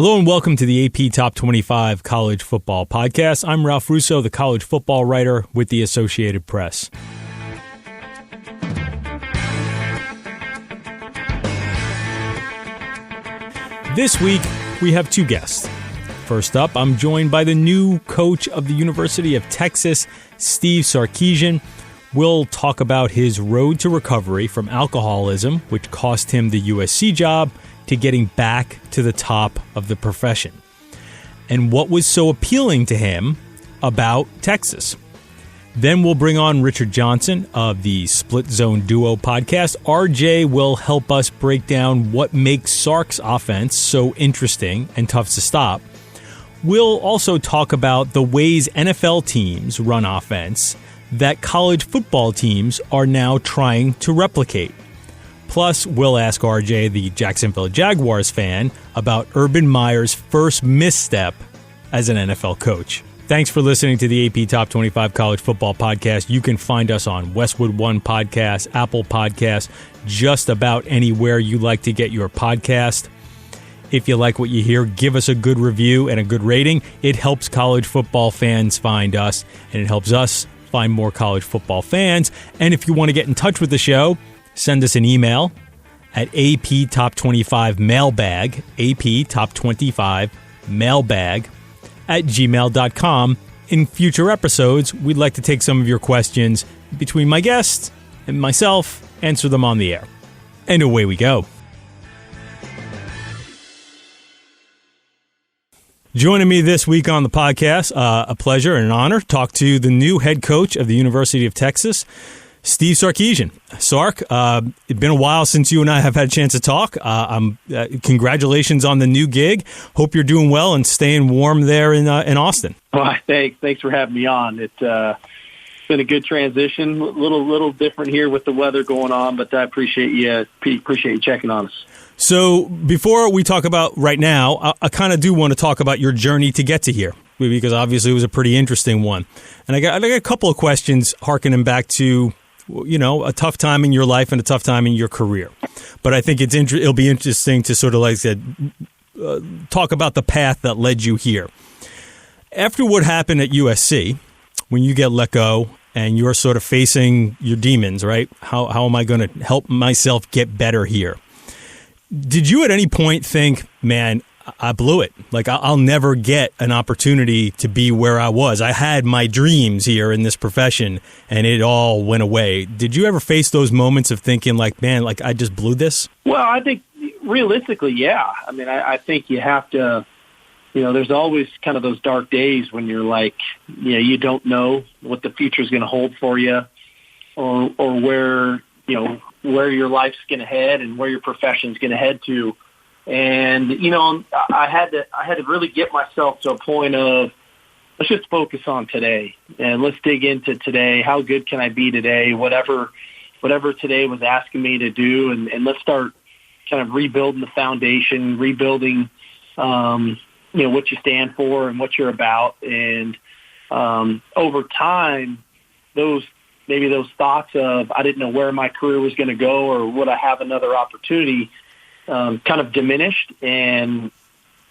Hello and welcome to the AP Top 25 College Football Podcast. I'm Ralph Russo, the college football writer with the Associated Press. This week, we have two guests. First up, I'm joined by the new coach of the University of Texas, Steve Sarkisian. We'll talk about his road to recovery from alcoholism, which cost him the USC job, to getting back to the top of the profession, and what was so appealing to him about Texas. Then we'll bring on Richard Johnson of the Split Zone Duo podcast. RJ will help us break down what makes Sark's offense so interesting and tough to stop. We'll also talk about the ways NFL teams run offense that college football teams are now trying to replicate. Plus, we'll ask RJ, the Jacksonville Jaguars fan, about Urban Meyer's first misstep as an NFL coach. Thanks for listening to the AP Top 25 College Football Podcast. You can find us on Westwood One Podcast, Apple Podcasts, just about anywhere you like to get your podcast. If you like what you hear, give us a good review and a good rating. It helps college football fans find us, and it helps us find more college football fans. And if you want to get in touch with the show, send us an email at aptop25mailbag, aptop25mailbag at gmail.com. In future episodes, we'd like to take some of your questions between my guests and myself, answer them on the air. And away we go. Joining me this week on the podcast, a pleasure and an honor, talk to the new head coach of the University of Texas, Steve Sarkisian. Sark, it's been a while since you and I have had a chance to talk. Congratulations on the new gig. Hope you're doing well and staying warm there in Austin. Well, thanks for having me on. It's been a good transition, a little different here with the weather going on, but I appreciate you checking on us. So before we talk about right now, I kind of do want to talk about your journey to get to here, because obviously it was a pretty interesting one. And I got a couple of questions harkening back to, a tough time in your life and a tough time in your career. But I think it'll be interesting to sort of, like I said, talk about the path that led you here. After what happened at USC, when you get let go and you're sort of facing your demons, right? How am I going to help myself get better here? Did you at any point think, man, I blew it? Like, I'll never get an opportunity to be where I was. I had my dreams here in this profession, and it all went away. Did you ever face those moments of thinking, like, man, like, I just blew this? Well, I think realistically, yeah. I mean, I think you have to, there's always kind of those dark days when you're like, you don't know what the future is going to hold for you, or where your life's going to head and where your profession's going to head to. And, I had to really get myself to a point of, let's just focus on today and let's dig into today. How good can I be today? Whatever today was asking me to do. And let's start kind of rebuilding the foundation, rebuilding, what you stand for and what you're about. And, over time, those thoughts of, I didn't know where my career was going to go or would I have another opportunity, kind of diminished, and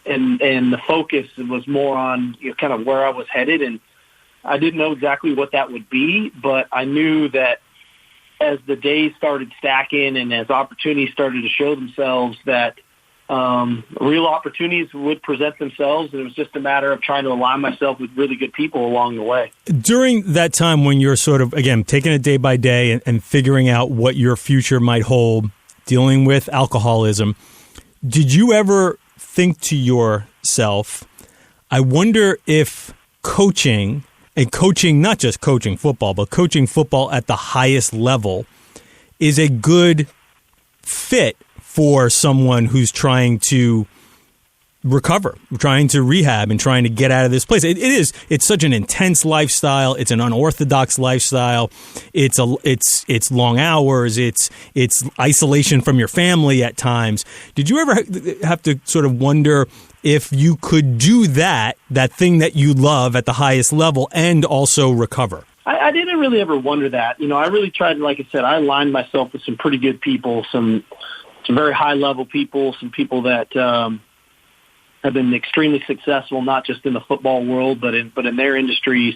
the focus was more on kind of where I was headed, and I didn't know exactly what that would be, but I knew that as the days started stacking and as opportunities started to show themselves, that real opportunities would present themselves, and it was just a matter of trying to align myself with really good people along the way. During that time when you're sort of, again, taking it day by day and figuring out what your future might hold, dealing with alcoholism, did you ever think to yourself, I wonder if coaching, not just coaching football, but coaching football at the highest level, is a good fit for someone who's trying to recover, trying to rehab, and trying to get out of this place? It's such an intense lifestyle. It's an unorthodox lifestyle. It's long hours. It's isolation from your family at times. Did you ever have to sort of wonder if you could do that thing that you love at the highest level and also recover? I didn't really ever wonder that. I really tried, like I said, I aligned myself with some pretty good people, some very high-level people, some people that have been extremely successful, not just in the football world, but in their industries,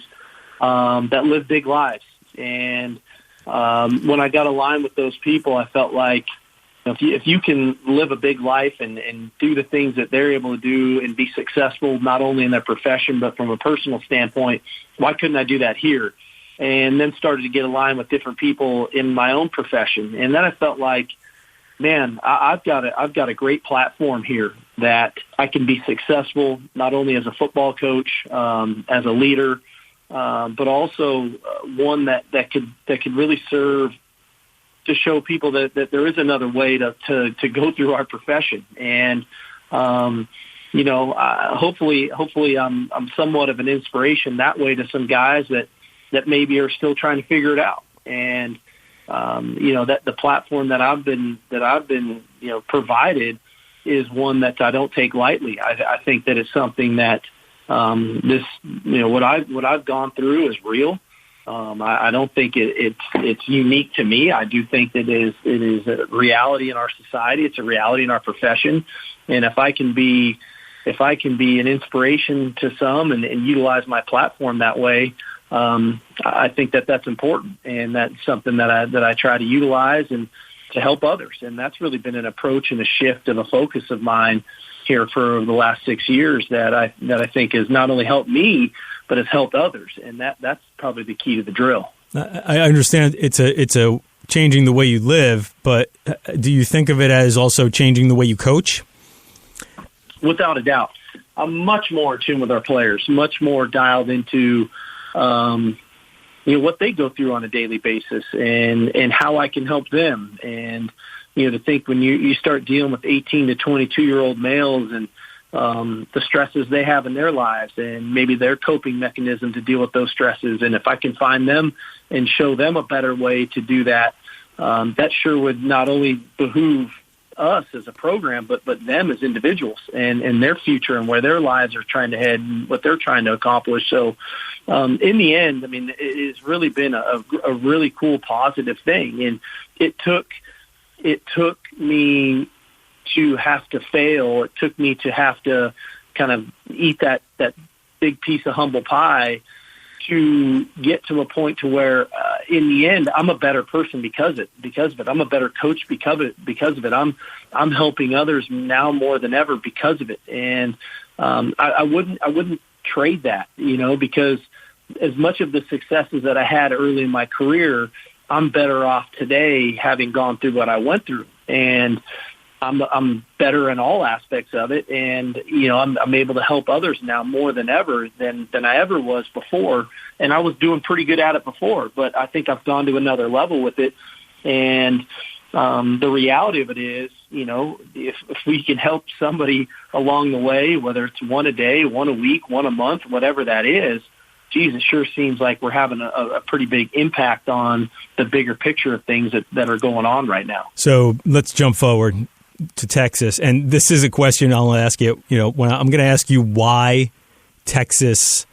that live big lives. And when I got aligned with those people, I felt like, if you can live a big life and do the things that they're able to do and be successful, not only in their profession, but from a personal standpoint, why couldn't I do that here? And then started to get aligned with different people in my own profession. And then I felt like, man, I've got a great platform here that I can be successful, not only as a football coach, as a leader, but also one that could really serve to show people that there is another way to go through our profession. And, hopefully I'm somewhat of an inspiration that way to some guys that maybe are still trying to figure it out. And, that the platform that I've been provided is one that I don't take lightly. I think that it's something that, what I've gone through is real. I don't think it's unique to me. I do think that it is a reality in our society. It's a reality in our profession. And if I can be an inspiration to some and utilize my platform that way, I think that's important, and that's something that I try to utilize and to help others. And that's really been an approach and a shift of a focus of mine here for the last 6 years that I think has not only helped me, but has helped others. And that's probably the key to the drill. I understand it's a changing the way you live, but do you think of it as also changing the way you coach? Without a doubt. I'm much more in tune with our players, much more dialed into what they go through on a daily basis and how I can help them. And, to think when you start dealing with 18 to 22-year-old males and the stresses they have in their lives and maybe their coping mechanism to deal with those stresses. And if I can find them and show them a better way to do that, that sure would not only behoove us as a program, but them as individuals and their future and where their lives are trying to head and what they're trying to accomplish. So in the end, it has really been a really cool, positive thing. And it took me to have to fail. It took me to have to kind of eat that big piece of humble pie to get to a point to where, in the end, I'm a better person because of it. I'm a better coach because of it. I'm helping others now more than ever because of it. And I wouldn't trade that, because as much of the successes that I had early in my career, I'm better off today having gone through what I went through. And I'm better in all aspects of it, and I'm able to help others now more than ever than I ever was before. And I was doing pretty good at it before, but I think I've gone to another level with it. And the reality of it is, if we can help somebody along the way, whether it's one a day, one a week, one a month, whatever that is, geez, it sure seems like we're having a pretty big impact on the bigger picture of things that are going on right now. So let's jump forward to Texas. And this is a question I'll ask you, when I'm going to ask you why Texas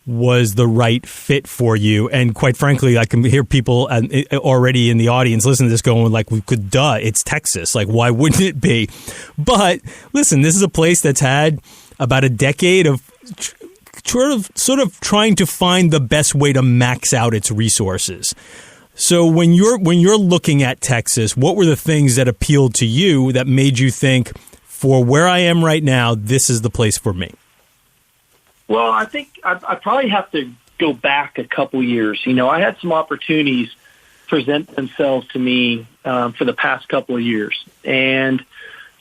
was the right fit for you. And quite frankly, I can hear people already in the audience listen to this going like, duh, it's Texas. Like, why wouldn't it be? But listen, this is a place that's had about a decade of sort of trying to find the best way to max out its resources. So when you're looking at Texas, what were the things that appealed to you that made you think, for where I am right now, this is the place for me? Well, I think I probably have to go back a couple years. I had some opportunities present themselves to me for the past couple of years. And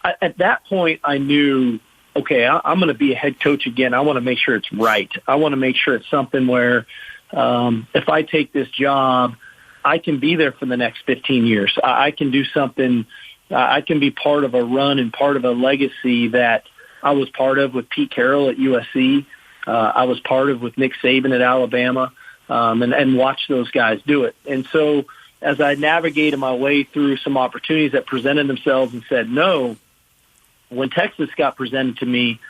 at that point, I knew, okay, I'm going to be a head coach again. I want to make sure it's right. I want to make sure it's something where if I take this job, I can be there for the next 15 years. I can do something. I can be part of a run and part of a legacy that I was part of with Pete Carroll at USC. I was part of with Nick Saban at Alabama, and watch those guys do it. And so as I navigated my way through some opportunities that presented themselves and said no, when Texas got presented to me,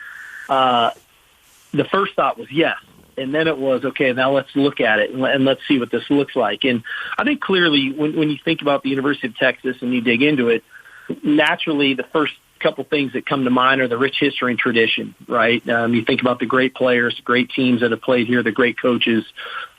the first thought was yes. And then it was, okay, now let's look at it and let's see what this looks like. And I think clearly when you think about the University of Texas and you dig into it, naturally the first couple things that come to mind are the rich history and tradition, right? You think about the great players, great teams that have played here, the great coaches.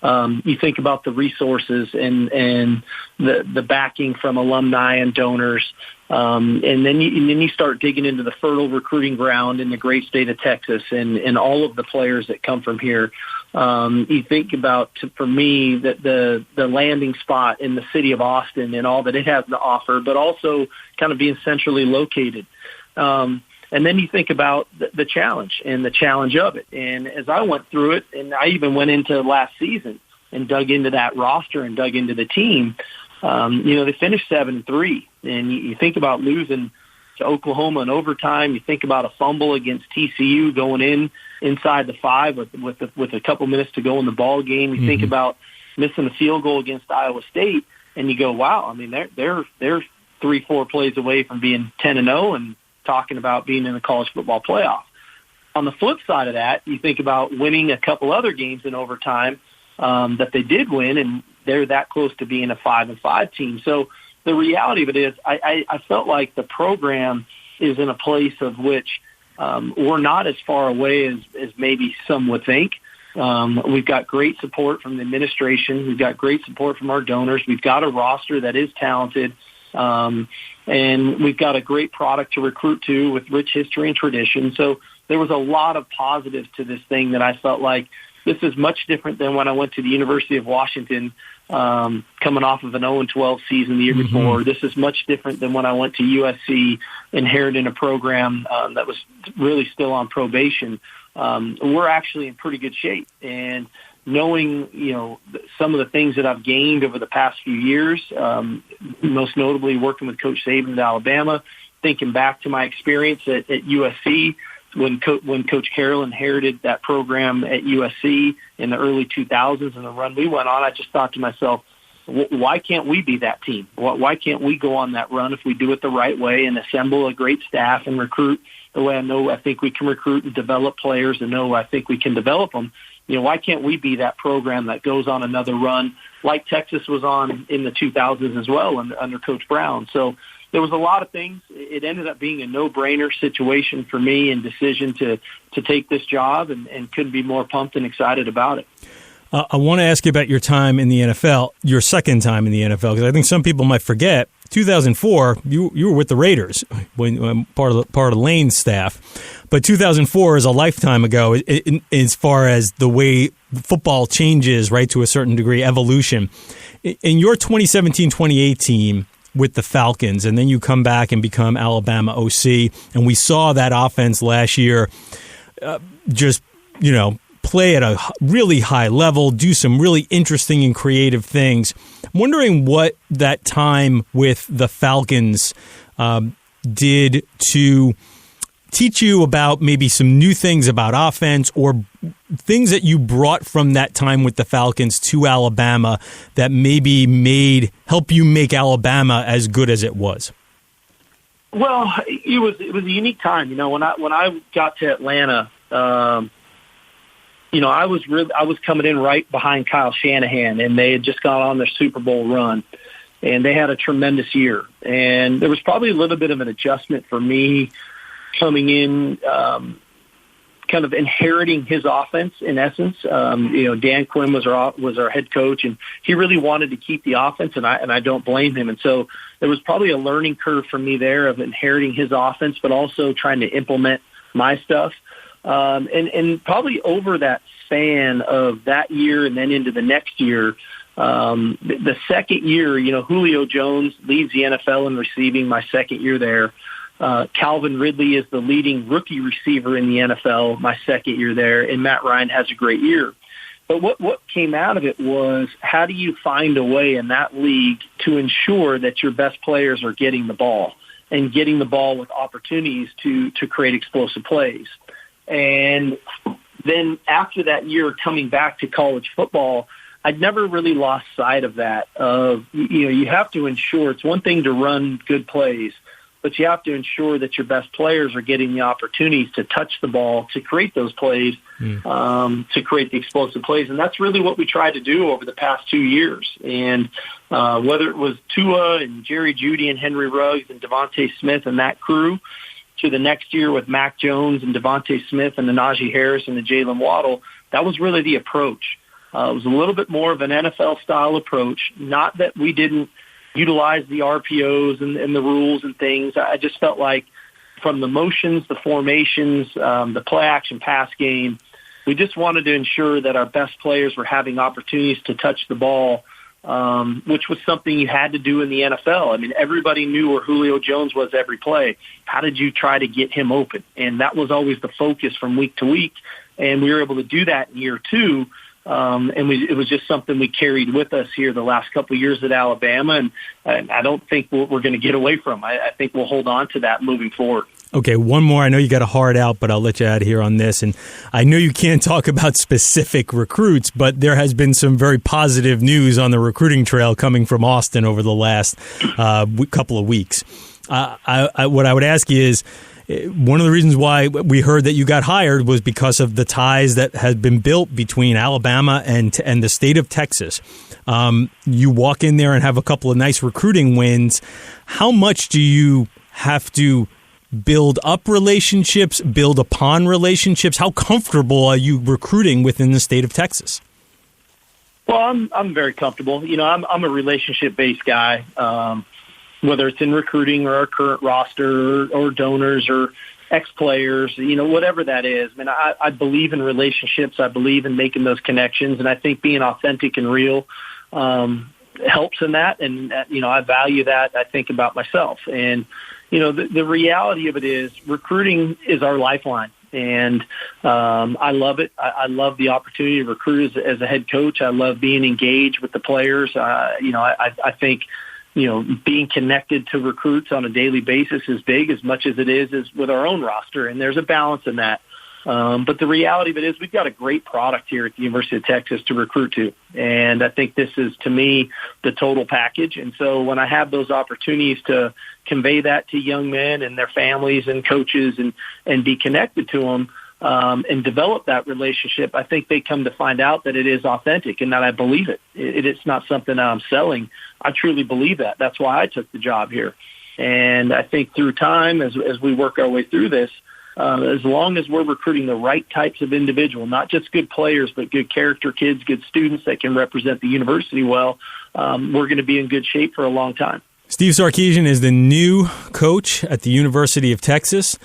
You think about the resources and the backing from alumni and donors. And then you start digging into the fertile recruiting ground in the great state of Texas and all of the players that come from here. You think about, for me, the landing spot in the city of Austin and all that it has to offer, but also kind of being centrally located. And then you think about the challenge and the challenge of it. And as I went through it, and I even went into last season and dug into that roster and dug into the team, they finished 7-3. And you think about losing to Oklahoma in overtime. You think about a fumble against TCU going inside the 5 with a couple minutes to go in the ball game. You think about missing a field goal against Iowa State, and you go, wow, I mean, they're 3-4 plays away from being 10-0 and talking about being in the college football playoff. On the flip side of that, you think about winning a couple other games in overtime that they did win, and they're that close to being a 5-5 team. So the reality of it is I felt like the program is in a place of which we're not as far away as maybe some would think. We've got great support from the administration. We've got great support from our donors. We've got a roster that is talented. And we've got a great product to recruit to with rich history and tradition. So there was a lot of positives to this thing that I felt like this is much different than when I went to the University of Washington, coming off of an 0-12 season the year before. This is much different than when I went to USC, inheriting a program that was really still on probation. We're actually in pretty good shape. And knowing, some of the things that I've gained over the past few years, most notably working with Coach Saban at Alabama, thinking back to my experience at USC when Coach Carroll inherited that program at USC in the early 2000s and the run we went on, I just thought to myself, why can't we be that team? Why can't we go on that run if we do it the right way and assemble a great staff and recruit the way I think we can recruit and develop players and I think we can develop them? Why can't we be that program that goes on another run like Texas was on in the 2000s as well under Coach Brown? So there was a lot of things. It ended up being a no-brainer situation for me and decision to take this job and couldn't be more pumped and excited about it. I want to ask you about your time in the NFL, your second time in the NFL, because I think some people might forget. 2004, you were with the Raiders, when part of Lane's staff. But 2004 is a lifetime ago as far as the way football changes, right, to a certain degree, evolution. In your 2017-28 team with the Falcons, and then you come back and become Alabama OC, and we saw that offense last year play at a really high level, do some really interesting and creative things. I'm wondering what that time with the Falcons did to teach you about maybe some new things about offense or things that you brought from that time with the Falcons to Alabama that maybe help you make Alabama as good as it was. Well, it was a unique time. When I got to Atlanta, I was coming in right behind Kyle Shanahan, and they had just gone on their Super Bowl run, and they had a tremendous year. And there was probably a little bit of an adjustment for me coming in, kind of inheriting his offense in essence. Dan Quinn was our head coach, and he really wanted to keep the offense, and I don't blame him. And so there was probably a learning curve for me there of inheriting his offense, but also trying to implement my stuff. And probably over that span of that year and then into the next year, the second year, Julio Jones leads the NFL in receiving my second year there. Calvin Ridley is the leading rookie receiver in the NFL my second year there, and Matt Ryan has a great year. But what came out of it was, how do you find a way in that league to ensure that your best players are getting the ball and getting the ball with opportunities to create explosive plays? And then after that year coming back to college football, I'd never really lost sight of that. You have to ensure, it's one thing to run good plays, but you have to ensure that your best players are getting the opportunities to touch the ball, to create those plays, to create the explosive plays. And that's really what we tried to do over the past 2 years. And whether it was Tua and Jerry Jeudy and Henry Ruggs and Devontae Smith and that crew, to the next year with Mac Jones and Devontae Smith and Najee Harris and Jalen Waddle, that was really the approach. It was a little bit more of an NFL-style approach, not that we didn't utilize the RPOs and the rules and things. I just felt like from the motions, the formations, the play-action pass game, we just wanted to ensure that our best players were having opportunities to touch the ball, which was something you had to do in the NFL. I mean, everybody knew where Julio Jones was every play. How did you try to get him open? And that was always the focus from week to week, and we were able to do that in year two. It was just something we carried with us here the last couple of years at Alabama, and I don't think we're going to get away from. I think we'll hold on to that moving forward. Okay, one more. I know you got a hard out, but I'll let you out of here on this. And I know you can't talk about specific recruits, but there has been some very positive news on the recruiting trail coming from Austin over the last couple of weeks. What I would ask you is, one of the reasons why we heard that you got hired was because of the ties that had been built between Alabama and the state of Texas. You walk in there and have a couple of nice recruiting wins. How much do you have to build up relationships, build upon relationships? How comfortable are you recruiting within the state of Texas? Well, I'm very comfortable. You know, I'm a relationship-based guy. Whether it's in recruiting or our current roster or donors or ex-players, you know, whatever that is. I mean, I believe in relationships. I believe in making those connections. And I think being authentic and real helps in that. And, you know, I value that, I think, about myself. And, you know, the reality of it is recruiting is our lifeline. And I love it. I love the opportunity to recruit as a head coach. I love being engaged with the players. You know, I think, you know, being connected to recruits on a daily basis is big as much as it is with our own roster. And there's a balance in that. But the reality of it is we've got a great product here at the University of Texas to recruit to. And I think this is, to me, the total package. And so when I have those opportunities to convey that to young men and their families and coaches and be connected to them, and develop that relationship, I think they come to find out that it is authentic and that I believe it. It's not something that I'm selling. I truly believe that. That's why I took the job here. And I think through time, as we work our way through this, as long as we're recruiting the right types of individual, not just good players, but good character kids, good students that can represent the university well, we're going to be in good shape for a long time. Steve Sarkisian is the new coach at the University of Texas.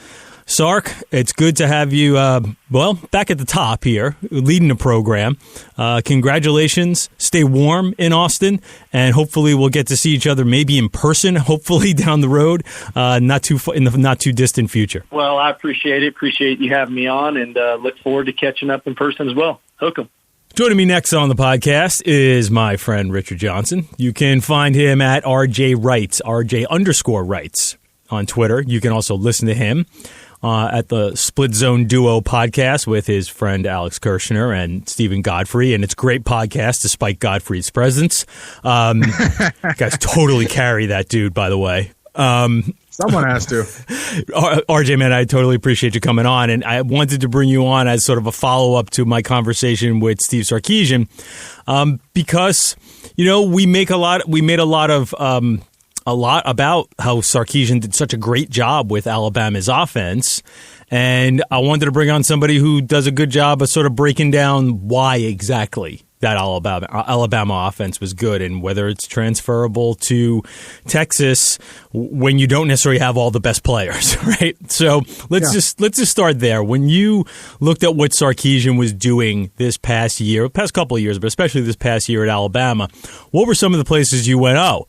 Sark, it's good to have you, back at the top here, leading the program. Congratulations. Stay warm in Austin, and hopefully we'll get to see each other maybe in person, hopefully down the road, not too distant future. Well, I appreciate it. Appreciate you having me on, and look forward to catching up in person as well. Hook 'em. Joining me next on the podcast is my friend Richard Johnson. You can find him at RJ Writes, RJ_Writes on Twitter. You can also listen to him at the Split Zone Duo podcast with his friend Alex Kirshner and Stephen Godfrey, and it's a great podcast despite Godfrey's presence. You guys totally carry that dude, by the way. Someone has to. RJ, man, I totally appreciate you coming on, and I wanted to bring you on as sort of a follow-up to my conversation with Steve Sarkisian, because, you know, we made a lot about how Sarkisian did such a great job with Alabama's offense, and I wanted to bring on somebody who does a good job of sort of breaking down why exactly that Alabama offense was good and whether it's transferable to Texas when you don't necessarily have all the best players, right? So let's just start there. When you looked at what Sarkisian was doing this past couple of years, but especially this past year at Alabama, what were some of the places you went, oh,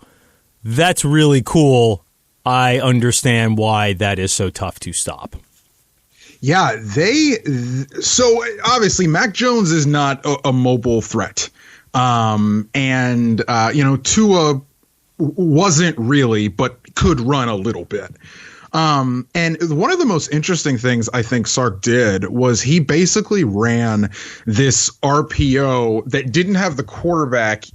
that's really cool. I understand why that is so tough to stop. Yeah, so obviously Mac Jones is not a mobile threat. Tua wasn't really, but could run a little bit. And one of the most interesting things I think Sark did was he basically ran this RPO that didn't have the quarterback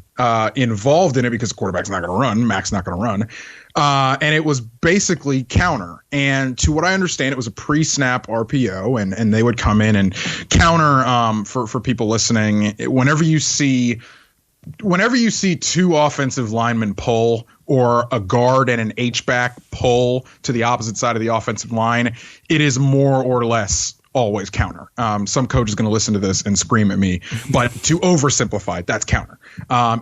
involved in it because the quarterback's not going to run. Mac's not going to run. And it was basically counter. And to what I understand, it was a pre-snap RPO, and they would come in and counter for people listening. Whenever you see two offensive linemen pull or a guard and an H-back pull to the opposite side of the offensive line, it is more or less always counter. Some coach is going to listen to this and scream at me, but to oversimplify, that's counter.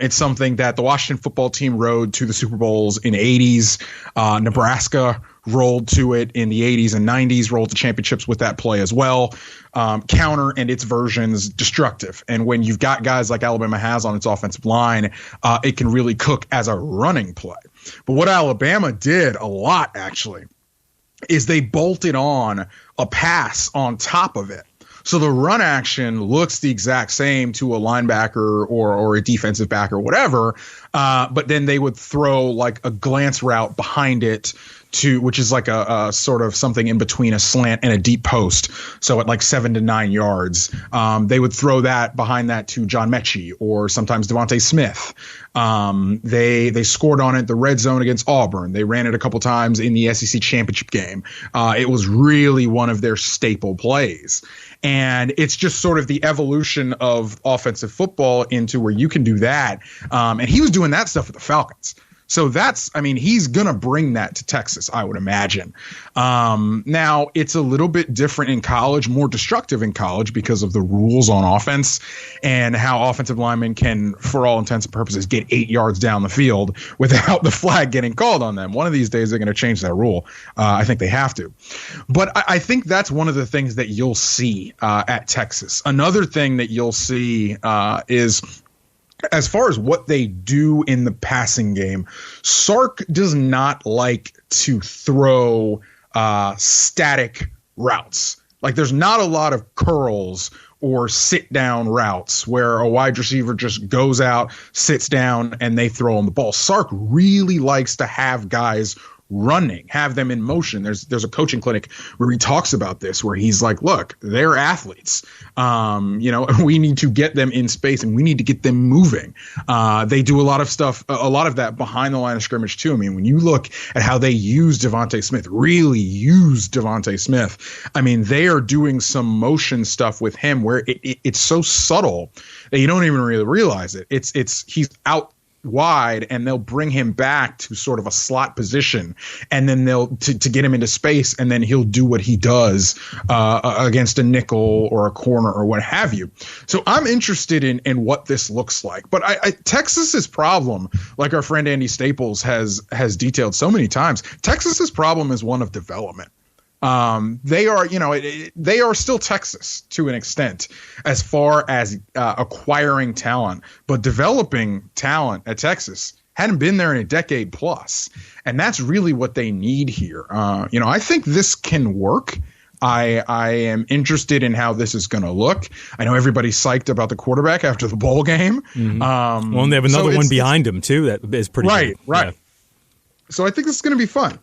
It's something that the Washington football team rode to the Super Bowls in the 80s. Nebraska rolled to it in the 80s and 90s, rolled to championships with that play as well. Counter and its versions destructive. And when you've got guys like Alabama has on its offensive line, it can really cook as a running play. But what Alabama did a lot, actually, is they bolted on a pass on top of it. So the run action looks the exact same to a linebacker or a defensive back or whatever, but then they would throw like a glance route behind it which is like a sort of something in between a slant and a deep post. So at like 7 to 9 yards, they would throw that behind that to John Mechie or sometimes Devontae Smith. They scored on it the red zone against Auburn. They ran it a couple times in the SEC championship game. It was really one of their staple plays. And it's just sort of the evolution of offensive football into where you can do that. And he was doing that stuff with the Falcons. So he's going to bring that to Texas, I would imagine. Now, it's a little bit different in college, more destructive in college because of the rules on offense and how offensive linemen can, for all intents and purposes, get 8 yards down the field without the flag getting called on them. One of these days, they're going to change that rule. I think they have to. But I think that's one of the things that you'll see at Texas. Another thing that you'll see is, as far as what they do in the passing game, Sark does not like to throw static routes. Like there's not a lot of curls or sit down routes where a wide receiver just goes out, sits down, and they throw him the ball. Sark really likes to have guys running, have them in motion. There's a coaching clinic where he talks about this, where he's like, look, they're athletes. We need to get them in space and we need to get them moving. They do a lot of that behind the line of scrimmage too. I mean, when you look at how they use Devontae Smith, they are doing some motion stuff with him where it's so subtle that you don't even really realize it. He's out wide and they'll bring him back to sort of a slot position and then they'll to get him into space, and then he'll do what he does against a nickel or a corner or what have you. So I'm interested in what this looks like. But Texas's problem, like our friend Andy Staples has detailed so many times, Texas's problem is one of development. They are still Texas to an extent as far as acquiring talent, but developing talent at Texas hadn't been there in a decade plus. And that's really what they need here. I think this can work. I am interested in how this is going to look. I know everybody's psyched about the quarterback after the bowl game. Mm-hmm. And they have another one behind him too. That is pretty right. good. Right. Yeah. So I think this is going to be fun.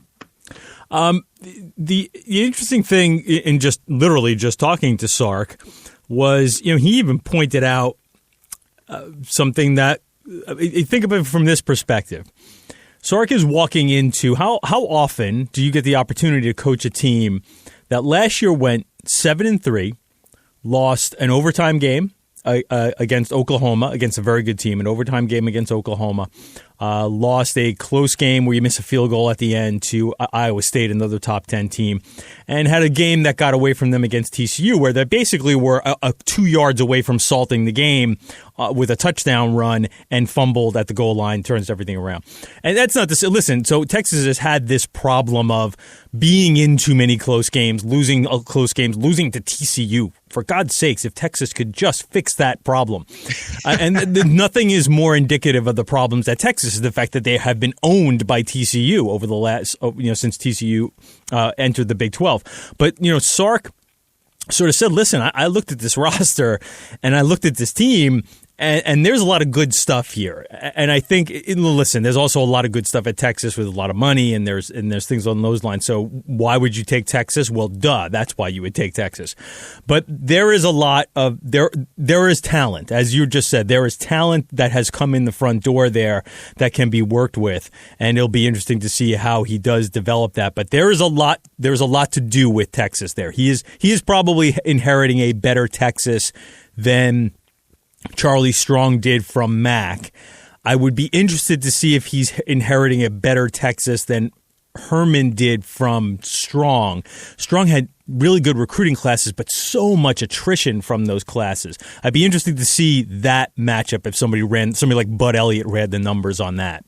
The interesting thing in just talking to Sark was, he even pointed out something that think of it from this perspective. Sark is walking into how often do you get the opportunity to coach a team that last year went 7-3, lost an overtime game against Oklahoma, against a very good team, an overtime game against Oklahoma, lost a close game where you miss a field goal at the end to Iowa State, another top 10 team, and had a game that got away from them against TCU where they basically were 2 yards away from salting the game with a touchdown run and fumbled at the goal line, turns everything around. And that's not to say, listen, so Texas has had this problem of being in too many close games, losing to TCU. For God's sakes, if Texas could just fix that problem. And nothing is more indicative of the problems at Texas is the fact that they have been owned by TCU over the last, since TCU entered the Big 12. But, Sark sort of said, listen, I looked at this roster and I looked at this team, and there's a lot of good stuff here. And I think, listen, there's also a lot of good stuff at Texas with a lot of money, and there's things on those lines. So why would you take Texas? Well, duh, that's why you would take Texas. But there is a lot of there is talent, as you just said. There is talent that has come in the front door there that can be worked with, and it'll be interesting to see how he does develop that. But there's a lot to do with Texas there. He is probably inheriting a better Texas than Charlie Strong did from Mac. I would be interested to see if he's inheriting a better Texas than Herman did from Strong. Strong had really good recruiting classes, but so much attrition from those classes. I'd be interested to see that matchup if somebody like Bud Elliott ran the numbers on that.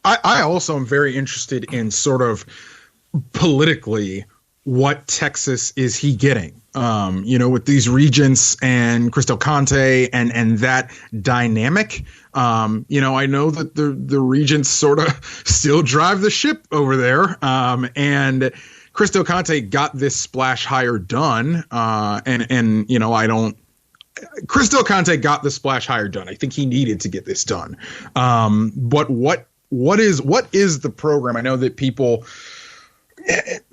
I also am very interested in sort of politically what Texas is he getting, with these regents and Chris Del Conte and that dynamic. I know that the regents sort of still drive the ship over there. And Chris Del Conte got this splash hire done. Chris Del Conte got the splash hire done. I think he needed to get this done. But what is the program? I know that people,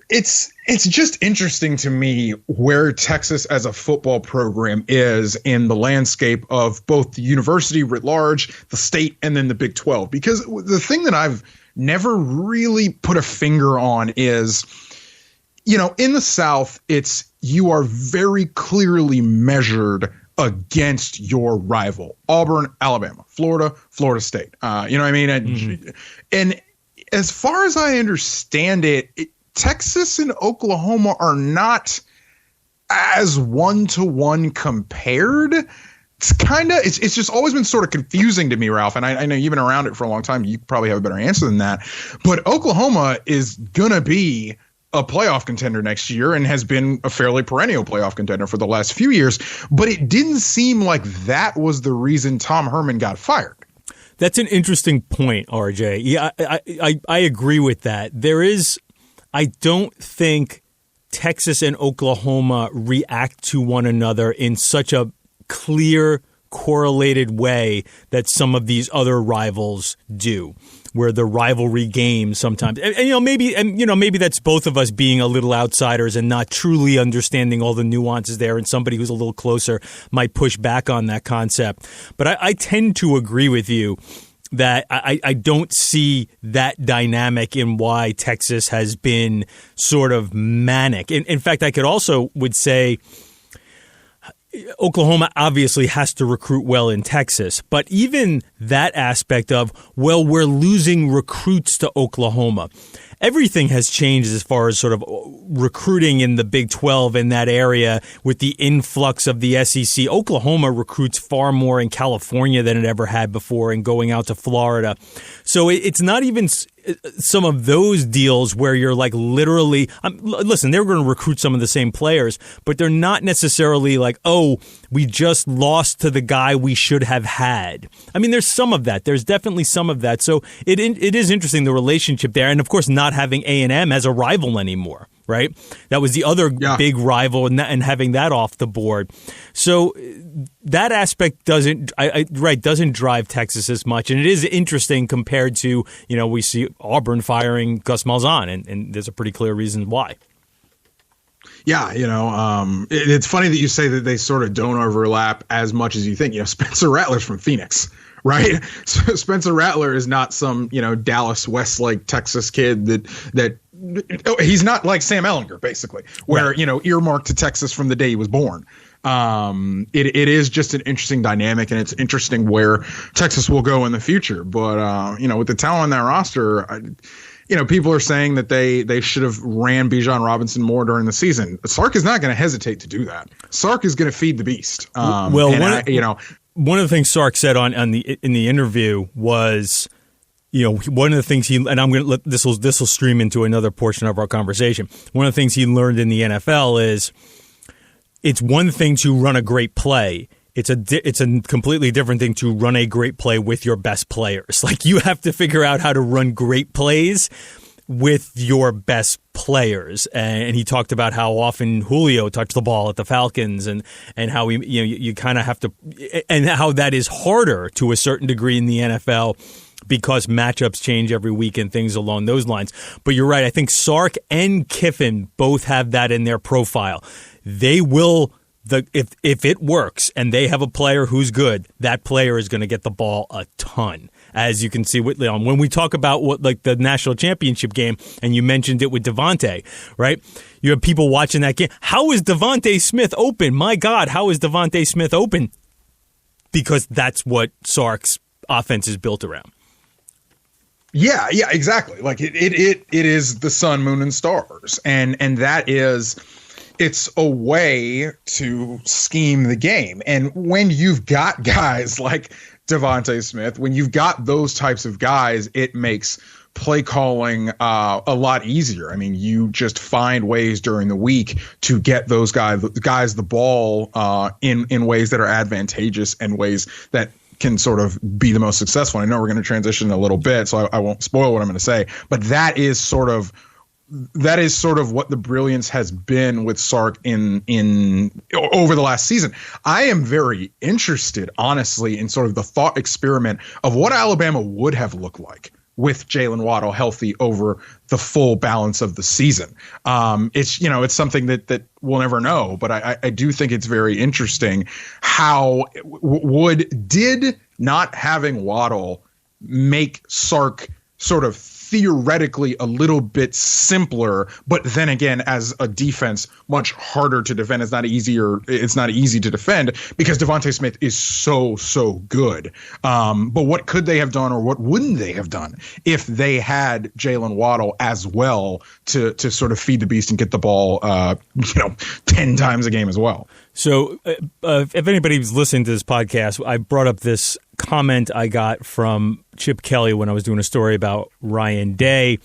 it's just interesting to me where Texas as a football program is in the landscape of both the university writ large, the state, and then the Big 12. Because the thing that I've never really put a finger on is, in the South, you are very clearly measured against your rival, Auburn, Alabama, Florida, Florida State. You know what I mean? And as far as I understand it, Texas and Oklahoma are not as one-to-one compared. It's just always been sort of confusing to me, Ralph. And I know you've been around it for a long time. You probably have a better answer than that. But Oklahoma is going to be a playoff contender next year and has been a fairly perennial playoff contender for the last few years. But it didn't seem like that was the reason Tom Herman got fired. That's an interesting point, RJ. Yeah, I agree with that. I don't think Texas and Oklahoma react to one another in such a clear, correlated way that some of these other rivals do, where the rivalry games sometimes, maybe that's both of us being a little outsiders and not truly understanding all the nuances there, and somebody who's a little closer might push back on that concept. But I tend to agree with you that I don't see that dynamic in why Texas has been sort of manic. In fact, I would say Oklahoma obviously has to recruit well in Texas, but even that aspect of, we're losing recruits to Oklahoma. Everything has changed as far as sort of recruiting in the Big 12 in that area with the influx of the SEC. Oklahoma recruits far more in California than it ever had before, and going out to Florida. So it's not even some of those deals where you're like literally, listen, they're going to recruit some of the same players, but they're not necessarily like, oh, we just lost to the guy we should have had. I mean, there's some of that. There's definitely some of that. So it is interesting, the relationship there. And of course, not having A&M as a rival anymore, right? That was the other big rival, and having that off the board. So that aspect doesn't drive Texas as much. And it is interesting compared to, we see Auburn firing Gus Malzahn, and there's a pretty clear reason why. Yeah, it's funny that you say that they sort of don't overlap as much as you think. Spencer Rattler's from Phoenix, right? So Spencer Rattler is not some, Dallas Westlake, Texas kid that he's not like Sam Ehlinger, basically, where, right, earmarked to Texas from the day he was born. It is just an interesting dynamic, and it's interesting where Texas will go in the future. But, with the talent on that roster, people are saying that they should have ran Bijan Robinson more during the season. Sark is not going to hesitate to do that. Sark is going to feed the beast. One of the things Sark said in the interview was, one of the things this will stream into another portion of our conversation. One of the things he learned in the NFL is it's one thing to run a great play. It's a completely different thing to run a great play with your best players. Like, you have to figure out how to run great plays with your best players. And he talked about how often Julio touched the ball at the Falcons, and how you kind of have to, and how that is harder to a certain degree in the NFL because matchups change every week and things along those lines. But you're right. I think Sark and Kiffin both have that in their profile. They will, if it works and they have a player who's good, that player is going to get the ball a ton. As you can see with Leon, when we talk about the national championship game, and you mentioned it with Devontae, right? You have people watching that game. How is Devontae Smith open? My God, how is Devontae Smith open? Because that's what Sark's offense is built around. Yeah, exactly. Like it is the sun, moon, and stars, and that is, it's a way to scheme the game. And when you've got guys like Devontae Smith, when you've got those types of guys, it makes play calling a lot easier. I mean, you just find ways during the week to get those guys the ball in ways that are advantageous and ways that can sort of be the most successful. I know we're going to transition a little bit, so I won't spoil what I'm going to say, but that is sort of what the brilliance has been with Sark in over the last season. I am very interested, honestly, in sort of the thought experiment of what Alabama would have looked like with Jalen Waddle healthy over the full balance of the season. It's something that we'll never know, but I do think it's very interesting how did not having Waddle make Sark sort of theoretically a little bit simpler, but then again, as a defense, much harder to defend. It's not easy to defend because Devontae Smith is so good. But what could they have done, or what wouldn't they have done if they had Jalen Waddle as well to sort of feed the beast and get the ball 10 times a game as well? So if anybody's listening to this podcast, I brought up this comment I got from Chip Kelly when I was doing a story about Ryan Day.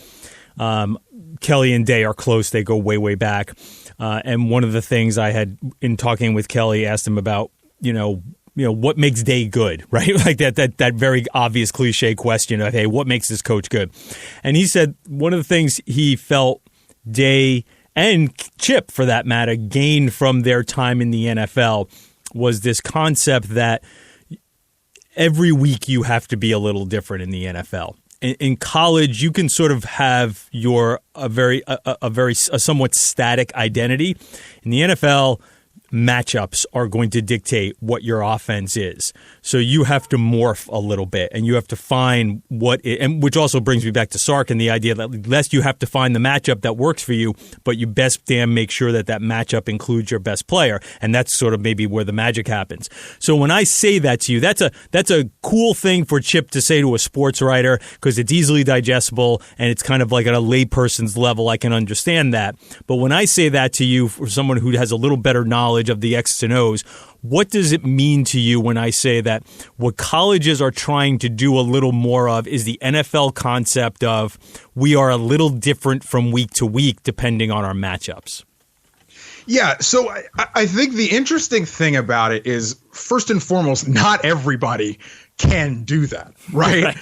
Kelly and Day are close. They go way back. And one of the things I had in talking with Kelly, asked him about, what makes Day good, right? Like that very obvious cliche question of, hey, what makes this coach good? And he said one of the things he felt Day and Chip, for that matter, gained from their time in the NFL was this concept that every week you have to be a little different in the NFL. In college, you can sort of have a somewhat static identity. In the NFL, matchups are going to dictate what your offense is. So you have to morph a little bit, and you have to find which also brings me back to Sark and the idea that less you have to find the matchup that works for you, but you best damn make sure that matchup includes your best player, and that's sort of maybe where the magic happens. So when I say that to you, that's a cool thing for Chip to say to a sports writer because it's easily digestible and it's kind of like at a layperson's level. I can understand that. But when I say that to you, for someone who has a little better knowledge of the X's and O's, what does it mean to you when I say that what colleges are trying to do a little more of is the NFL concept of we are a little different from week to week depending on our matchups? Yeah, so I think the interesting thing about it is, first and foremost, not everybody can do that, right?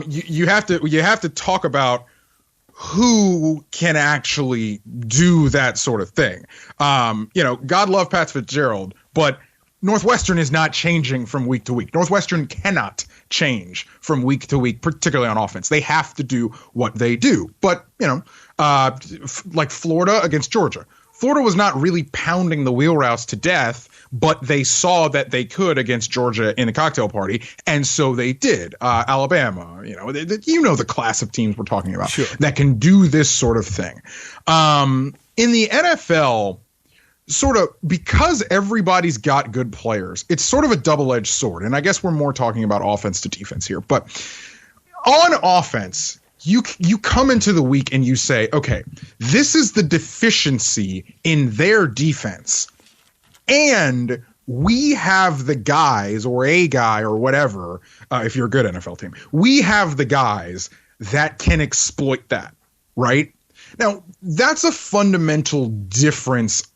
You have to talk about who can actually do that sort of thing. God love Pat Fitzgerald, but Northwestern is not changing from week to week. Northwestern cannot change from week to week, particularly on offense. They have to do what they do. But, like Florida against Georgia. Florida was not really pounding the wheel routes to death, but they saw that they could against Georgia in a cocktail party, and so they did. Alabama, the class of teams we're talking about that can do this sort of thing. In the NFL, sort of because everybody's got good players, it's sort of a double-edged sword, and I guess we're more talking about offense to defense here. But on offense, you come into the week and you say, okay, this is the deficiency in their defense. And we have the guys, or a guy or whatever, if you're a good NFL team, we have the guys that can exploit that, right? Now, that's a fundamental difference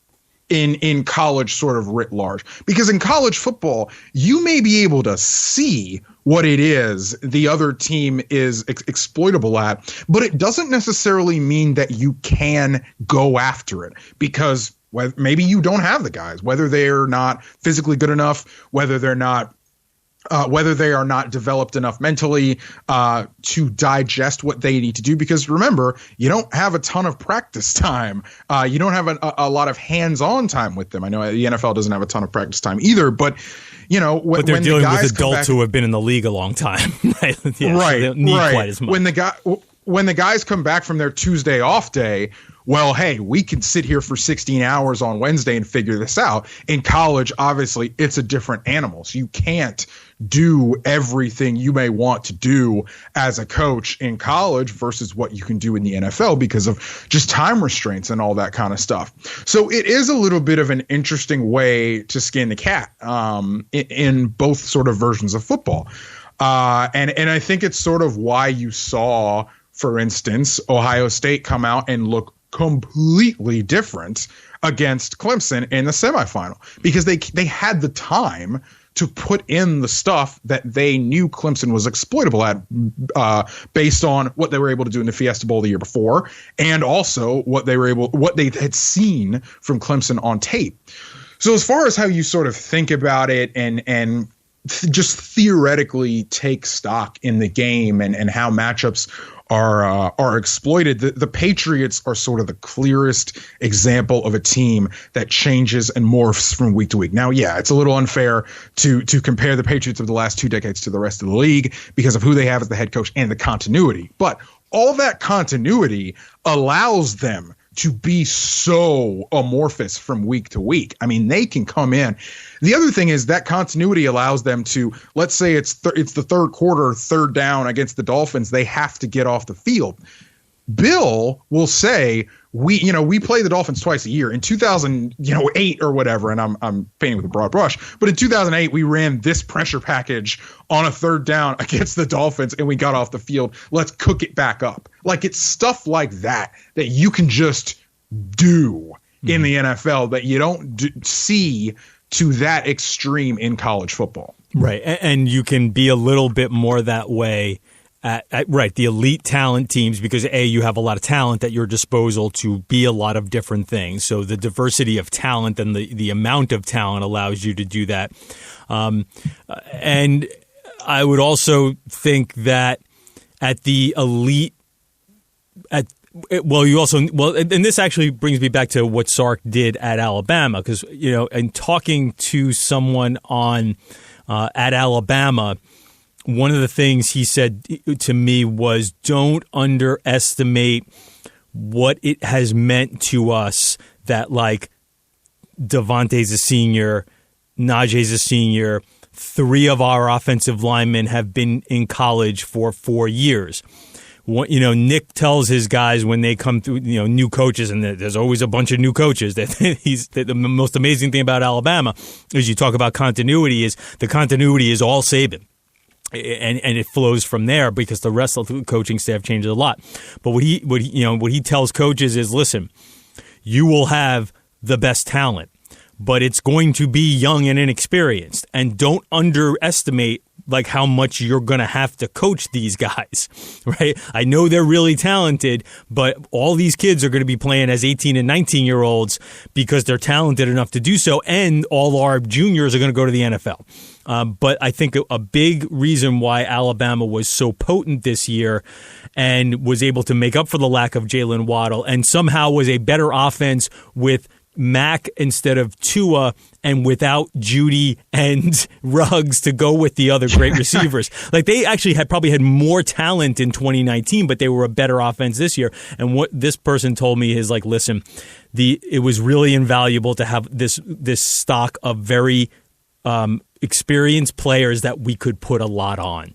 in college sort of writ large. Because in college football, you may be able to see what it is the other team is exploitable at, but it doesn't necessarily mean that you can go after it because maybe you don't have the guys, whether they're not physically good enough, whether they are not developed enough mentally to digest what they need to do. Because remember, you don't have a ton of practice time. You don't have a lot of hands-on time with them. I know the NFL doesn't have a ton of practice time either, but but they're dealing with adults who have been in the league a long time, right? Yeah, right. So they don't need quite as much. when the guys come back from their Tuesday off day, well, hey, we can sit here for 16 hours on Wednesday and figure this out. In college, obviously, it's a different animal. So you can't do everything you may want to do as a coach in college versus what you can do in the NFL because of just time restraints and all that kind of stuff. So it is a little bit of an interesting way to skin the cat in both sort of versions of football. And I think it's sort of why you saw, for instance, Ohio State come out and look completely different against Clemson in the semifinal because they had the time to put in the stuff that they knew Clemson was exploitable at based on what they were able to do in the Fiesta Bowl the year before and also what they had seen from Clemson on tape. So as far as how you sort of think about it and just theoretically take stock in the game and how matchups are exploited, the Patriots are sort of the clearest example of a team that changes and morphs from week to week. Now, yeah, it's a little unfair to compare the Patriots of the last 2 decades to the rest of the league because of who they have as the head coach and the continuity. But all that continuity allows them to be so amorphous from week to week. I mean, they can come in. The other thing is that continuity allows them to, let's say it's the third quarter, third down against the Dolphins. They have to get off the field. Bill will say, we play the Dolphins twice a year. In 2008 or whatever, and I'm painting with a broad brush, but in 2008 we ran this pressure package on a third down against the Dolphins and we got off the field. Let's cook it back up. Like it's stuff like that you can just do in the NFL that you don't see to that extreme in college football. Right, and you can be a little bit more that way at the elite talent teams because you have a lot of talent at your disposal to be a lot of different things. So the diversity of talent and the amount of talent allows you to do that. And I would also think that at the elite, and this actually brings me back to what Sark did at Alabama because in talking to someone at Alabama. One of the things he said to me was, don't underestimate what it has meant to us that, like, Devontae's a senior, Najee's a senior, 3 of our offensive linemen have been in college for 4 years. Nick tells his guys when they come through, new coaches, and there's always a bunch of new coaches. The most amazing thing about Alabama is you talk about continuity is the continuity is all Saban. And it flows from there because the rest of the coaching staff changes a lot. But what he tells coaches is, listen, you will have the best talent, but it's going to be young and inexperienced, and don't underestimate like how much you're going to have to coach these guys, right? I know they're really talented, but all these kids are going to be playing as 18 and 19-year-olds because they're talented enough to do so, and all our juniors are going to go to the NFL. But I think a big reason why Alabama was so potent this year and was able to make up for the lack of Jalen Waddle and somehow was a better offense with Mac instead of Tua and without Judy and Ruggs to go with the other great receivers. Like they actually probably had more talent in 2019, but they were a better offense this year. And what this person told me is like, listen, it was really invaluable to have this stock of very experienced players that we could put a lot on.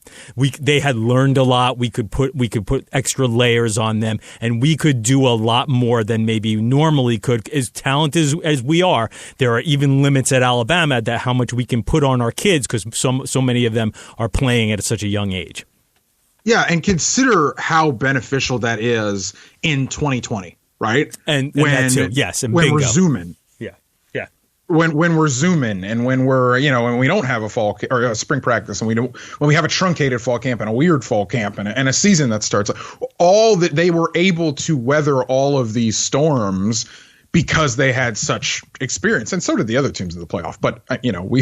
They had learned a lot. We could put extra layers on them, and we could do a lot more than maybe normally could. As talented as we are, there are even limits at Alabama that how much we can put on our kids because so many of them are playing at such a young age. Yeah, and consider how beneficial that is in 2020, right? And that too. Yes, and when bingo. We're zooming. When we're zooming and when we're, when we don't have a fall or a spring practice and when we have a truncated fall camp and a weird fall camp and a season that starts, all that they were able to weather all of these storms because they had such experience, and so did the other teams in the playoff. But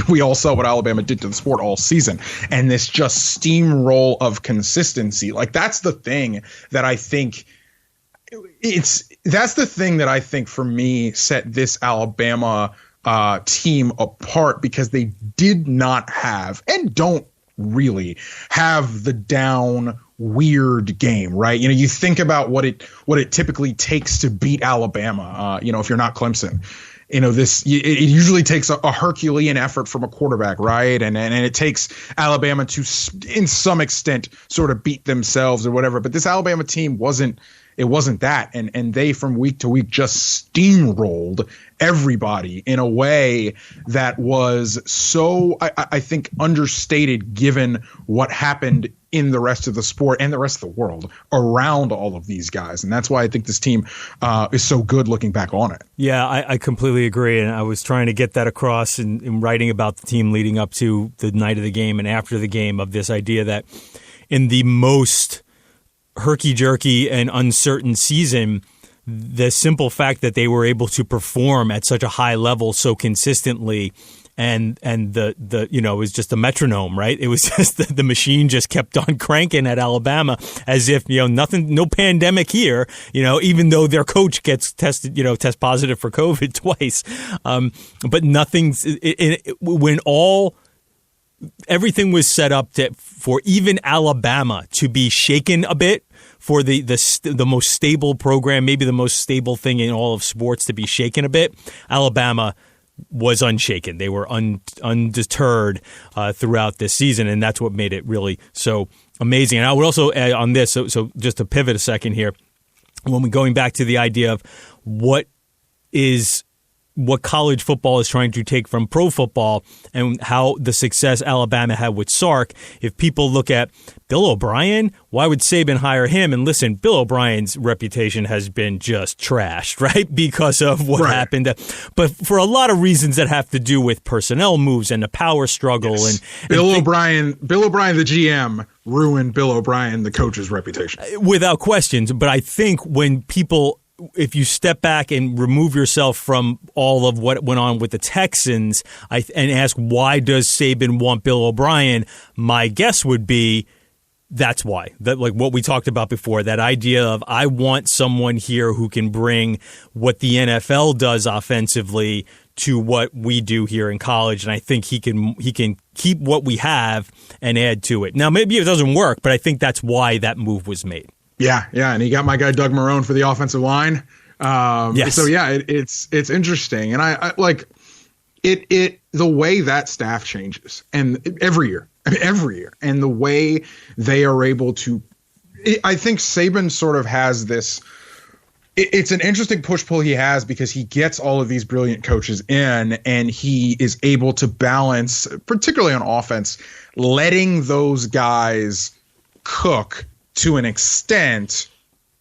we all saw what Alabama did to the sport all season, and this just steamroll of consistency. Like that's the thing that I think for me set this Alabama team apart because they did not have and don't really have the down weird game, right? You know, you think about what it typically takes to beat Alabama, if you're not Clemson. You know, it usually takes a Herculean effort from a quarterback, right? And it takes Alabama to, in some extent, sort of beat themselves or whatever. But this Alabama team wasn't that. And they, from week to week, just steamrolled everybody in a way that was so, I think, understated given what happened in the rest of the sport and the rest of the world around all of these guys. And that's why I think this team is so good looking back on it. Yeah, I completely agree. And I was trying to get that across in writing about the team leading up to the night of the game and after the game, of this idea that in the most herky-jerky and uncertain season, the simple fact that they were able to perform at such a high level so consistently, and the it was just a metronome, right? It was just the machine just kept on cranking at Alabama as if, nothing, no pandemic here, even though their coach gets test positive for COVID twice. But nothing's when everything was set up for even Alabama to be shaken a bit, for the most stable program, maybe the most stable thing in all of sports to be shaken a bit. Alabama was unshaken. They were undeterred throughout this season, and that's what made it really so amazing. And I would also add on this, so just to pivot a second here, when we're going back to the idea of what college football is trying to take from pro football and how the success Alabama had with Sark. If people look at Bill O'Brien, why would Saban hire him? And listen, Bill O'Brien's reputation has been just trashed, right? Because of what happened. But for a lot of reasons that have to do with personnel moves and the power struggle. Yes. And Bill O'Brien, the GM, ruined Bill O'Brien, the coach's reputation. Without questions. But I think if you step back and remove yourself from all of what went on with the Texans and ask, why does Saban want Bill O'Brien? My guess would be that's why. That, like what we talked about before, that idea of, I want someone here who can bring what the NFL does offensively to what we do here in college, and I think he can keep what we have and add to it. Now, maybe it doesn't work, but I think that's why that move was made. Yeah, and he got my guy Doug Marrone for the offensive line. Yes. So yeah, it's interesting, and I like it the way that staff changes, and every year, and the way they are able to. I think Saban sort of has this. It's an interesting push-pull he has, because he gets all of these brilliant coaches in, and he is able to balance, particularly on offense, letting those guys cook to an extent,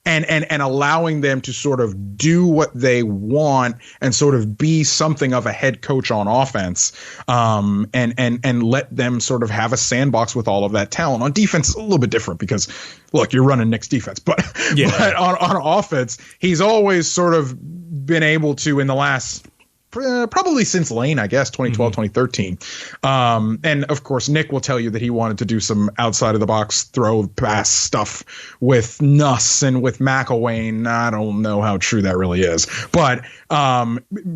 and allowing them to sort of do what they want and sort of be something of a head coach on offense, and let them sort of have a sandbox with all of that talent. On defense, it's a little bit different, because look, you're running Nick's defense, but on offense, he's always sort of been able to, in the last probably since Lane, I guess, 2012, 2013. And of course, Nick will tell you that he wanted to do some outside of the box throw pass stuff with Nuss and with McElwain. I don't know how true that really is, but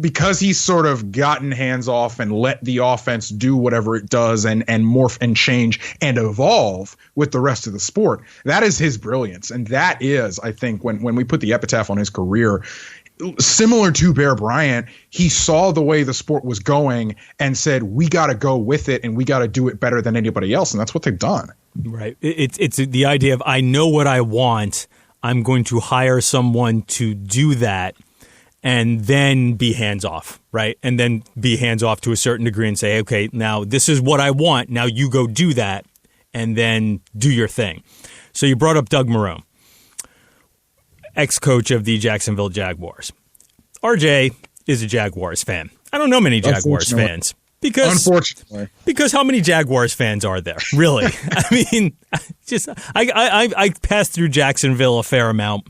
because he's sort of gotten hands off and let the offense do whatever it does and morph and change and evolve with the rest of the sport, that is his brilliance. And that is, I think, when we put the epitaph on his career, similar to Bear Bryant, he saw the way the sport was going and said, we got to go with it, and we got to do it better than anybody else. And that's what they've done. Right. It's the idea of, I know what I want. I'm going to hire someone to do that, and then be hands off. Right. And then be hands off to a certain degree and say, okay, now this is what I want. Now you go do that, and then do your thing. So you brought up Doug Marrone, ex-coach of the Jacksonville Jaguars. RJ is a Jaguars fan. I don't know many Jaguars fans. Because how many Jaguars fans are there? Really? I mean, I pass through Jacksonville a fair amount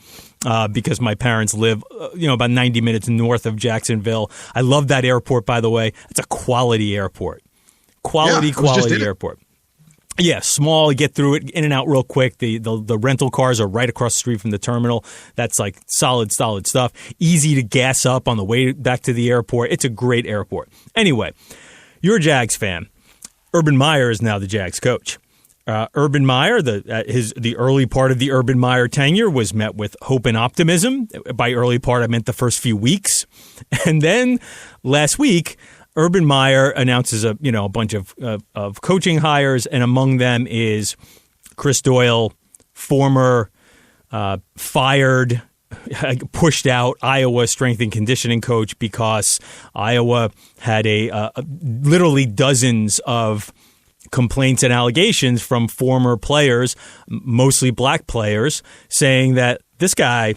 because my parents live, about 90 minutes north of Jacksonville. I love that airport, by the way. It's a quality airport. Quality airport. Yeah, small, get through it, in and out real quick. The rental cars are right across the street from the terminal. That's like solid stuff. Easy to gas up on the way back to the airport. It's a great airport. Anyway, you're a Jags fan. Urban Meyer is now the Jags coach. Urban Meyer, the early part of the Urban Meyer tenure was met with hope and optimism. By early part, I meant the first few weeks. And then last week, Urban Meyer announces a bunch of coaching hires, and among them is Chris Doyle, former fired, pushed out Iowa strength and conditioning coach because Iowa had literally dozens of complaints and allegations from former players, mostly black players, saying that this guy,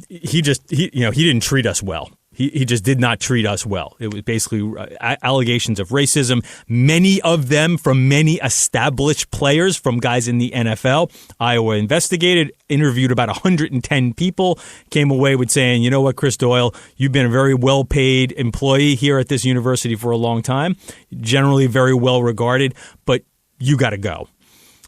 he didn't treat us well. He just did not treat us well. It was basically allegations of racism, many of them from many established players, from guys in the NFL. Iowa investigated, interviewed about 110 people, came away with saying, you know what, Chris Doyle, you've been a very well-paid employee here at this university for a long time, generally very well regarded, but you got to go.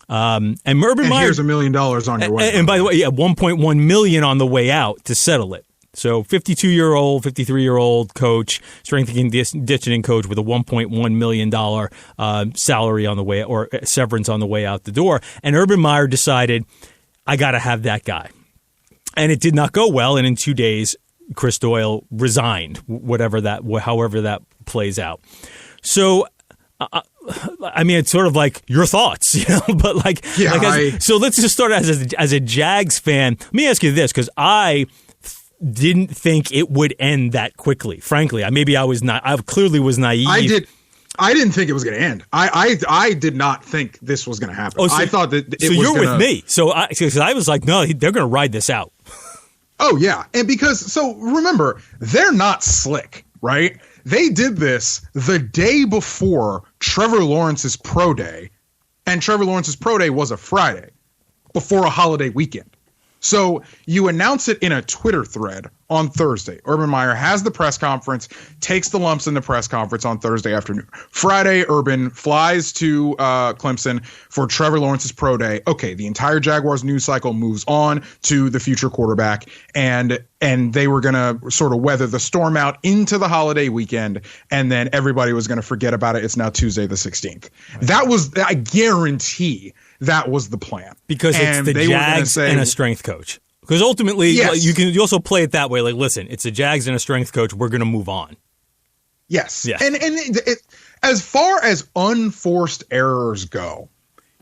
And Urban Meyer, here's $1 million on your way. And by the way, $1.1 million on the way out to settle it. So 52-year-old, 53-year-old coach, strength and conditioning coach with a $1.1 million salary on the way, or severance on the way out the door. And Urban Meyer decided, I got to have that guy. And it did not go well. And in 2 days, Chris Doyle resigned, however that plays out. So, I mean, it's sort of like your thoughts, but so let's just start as a Jags fan. Let me ask you this, because I didn't think it would end that quickly. Frankly, I clearly was naive. I didn't think it was going to end. I did not think this was going to happen. I thought that it was you're with me. So I was like, no, they're going to ride this out. Oh yeah, and remember, they're not slick, right? They did this the day before Trevor Lawrence's pro day, and Trevor Lawrence's pro day was a Friday before a holiday weekend. So you announce it in a Twitter thread on Thursday. Urban Meyer has the press conference, takes the lumps in the press conference on Thursday afternoon. Friday, Urban flies to Clemson for Trevor Lawrence's pro day. Okay, the entire Jaguars news cycle moves on to the future quarterback, and they were going to sort of weather the storm out into the holiday weekend, and then everybody was going to forget about it. It's now Tuesday the 16th. That was, I guarantee, that was the plan. Because it's the Jags and a strength coach. Because ultimately, yes. You also play it that way. Like, listen, it's the Jags and a strength coach. We're going to move on. Yes. Yeah. And as far as unforced errors go,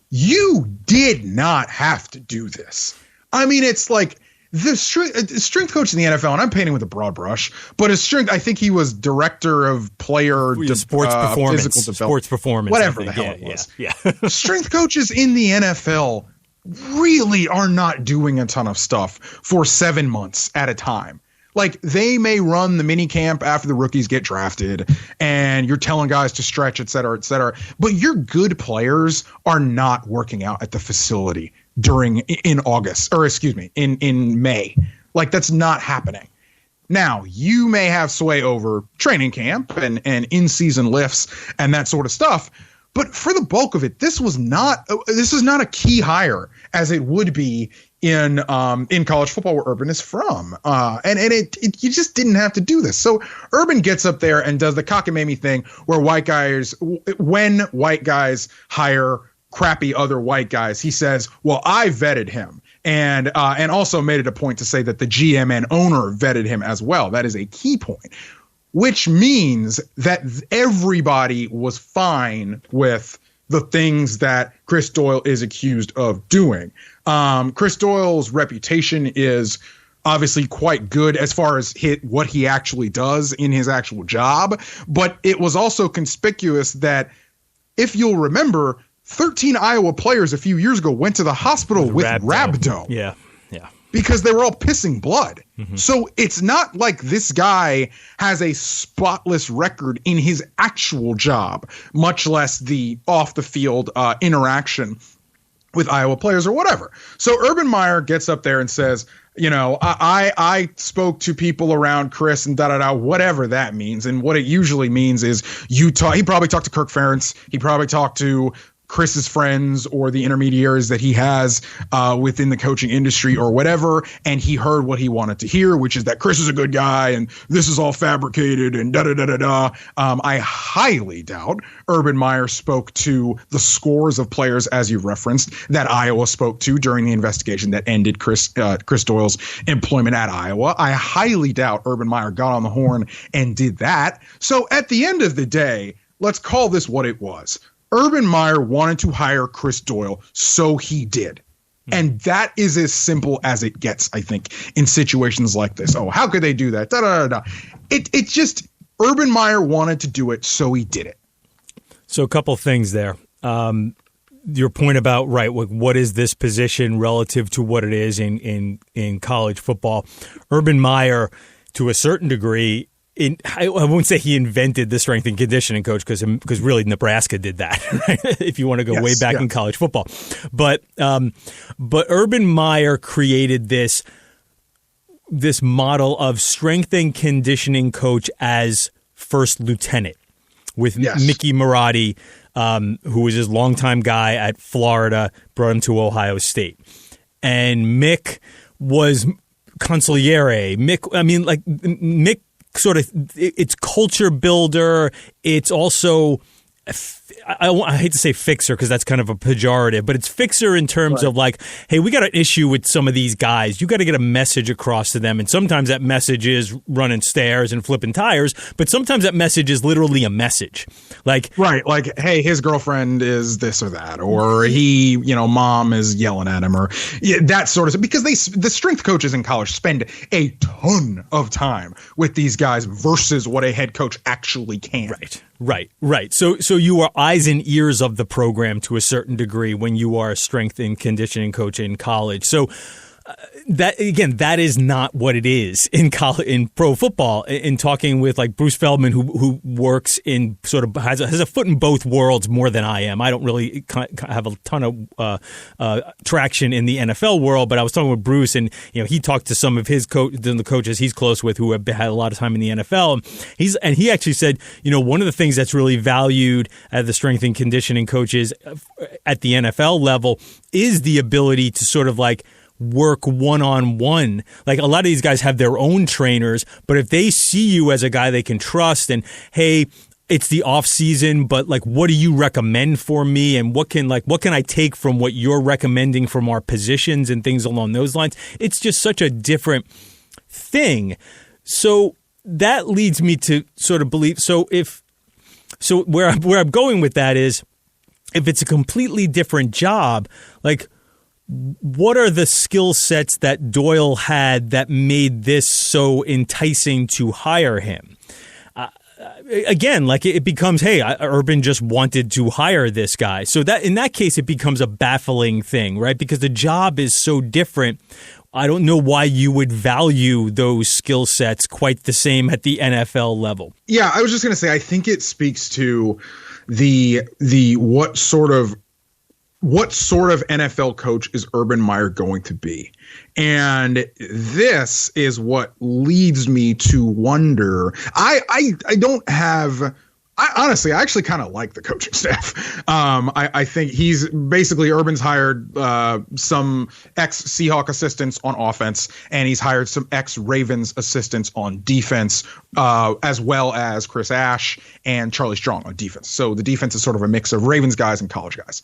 you did not have to do this. I mean, it's like the strength coach in the NFL, and I'm painting with a broad brush, but his strength, I think he was director of sports performance, physical development, sports performance, whatever the hell it was. Yeah. Strength coaches in the NFL really are not doing a ton of stuff for 7 months at a time. Like, they may run the mini camp after the rookies get drafted, and you're telling guys to stretch, et cetera, but your good players are not working out at the facility in May. Like, that's not happening. Now, you may have sway over training camp and in-season lifts and that sort of stuff, but for the bulk of it, this is not a key hire as it would be in college football, where Urban is from. You just didn't have to do this. So Urban gets up there and does the cockamamie thing where when white guys hire crappy other white guys, he says, well, I vetted him. And also made it a point to say that the GM and owner vetted him as well. That is a key point, which means that everybody was fine with the things that Chris Doyle is accused of doing. Chris Doyle's reputation is obviously quite good as far as what he actually does in his actual job. But it was also conspicuous that, if you'll remember, 13 Iowa players a few years ago went to the hospital with rhabdo. Yeah. Because they were all pissing blood. Mm-hmm. So it's not like this guy has a spotless record in his actual job, much less the off the field interaction with Iowa players or whatever. So Urban Meyer gets up there and says, I spoke to people around Chris and whatever that means. And what it usually means is he probably talked to Kirk Ferentz. He probably talked to Chris's friends or the intermediaries that he has within the coaching industry or whatever, and he heard what he wanted to hear, which is that Chris is a good guy and this is all fabricated and da-da-da-da-da. I highly doubt Urban Meyer spoke to the scores of players, as you've referenced, that Iowa spoke to during the investigation that ended Chris Doyle's employment at Iowa. I highly doubt Urban Meyer got on the horn and did that. So at the end of the day, let's call this what it was. Urban Meyer wanted to hire Chris Doyle, so he did. And that is as simple as it gets, I think, in situations like this. Oh, how could they do that? Da, da, da, da. It just, Urban Meyer wanted to do it, so he did it. So a couple things there. Your point about, right, what is this position relative to what it is in college football? Urban Meyer, to a certain degree, I won't say he invented the strength and conditioning coach because really Nebraska did that, right? If you want to go way back in college football. But Urban Meyer created this model of strength and conditioning coach as first lieutenant with Mickey Marotti, who was his longtime guy at Florida, brought him to Ohio State. And Mick was consigliere. Mick sort of, it's culture builder. It's also, I hate to say fixer because that's kind of a pejorative, but it's fixer in terms of like, hey, we got an issue with some of these guys. You got to get a message across to them. And sometimes that message is running stairs and flipping tires, but sometimes that message is literally a message. Like, right. Like, hey, his girlfriend is this or that, or he, mom is yelling at him, or that sort of stuff. Because the strength coaches in college spend a ton of time with these guys versus what a head coach actually can. Right. So you are eyes and ears of the program to a certain degree when you are a strength and conditioning coach in college. So that is not what it is in college, in pro football. In talking with like Bruce Feldman, who works in sort of has a foot in both worlds more than I am. I don't really have a ton of traction in the NFL world, but I was talking with Bruce, and he talked to some of the coaches he's close with who have had a lot of time in the NFL. He actually said, one of the things that's really valued at the strength and conditioning coaches at the NFL level is the ability to sort of like work one-on-one. Like a lot of these guys have their own trainers, but if they see you as a guy they can trust and, hey, it's the off season, but like, what do you recommend for me? And what can I take from what you're recommending from our positions and things along those lines? It's just such a different thing. So that leads me to sort of believe. So where I'm going with that is, if it's a completely different job, like, what are the skill sets that Doyle had that made this so enticing to hire him? Again, like it becomes, hey, Urban just wanted to hire this guy. So that in that case, it becomes a baffling thing, right? Because the job is so different. I don't know why you would value those skill sets quite the same at the NFL level. Yeah, I was just going to say, I think it speaks to the what sort of NFL coach is Urban Meyer going to be? And this is what leads me to wonder. I honestly actually kind of like the coaching staff. I think he's basically Urban's hired some ex-Seahawk assistants on offense, and he's hired some ex-Ravens assistants on defense, as well as Chris Ash and Charlie Strong on defense. So the defense is sort of a mix of Ravens guys and college guys.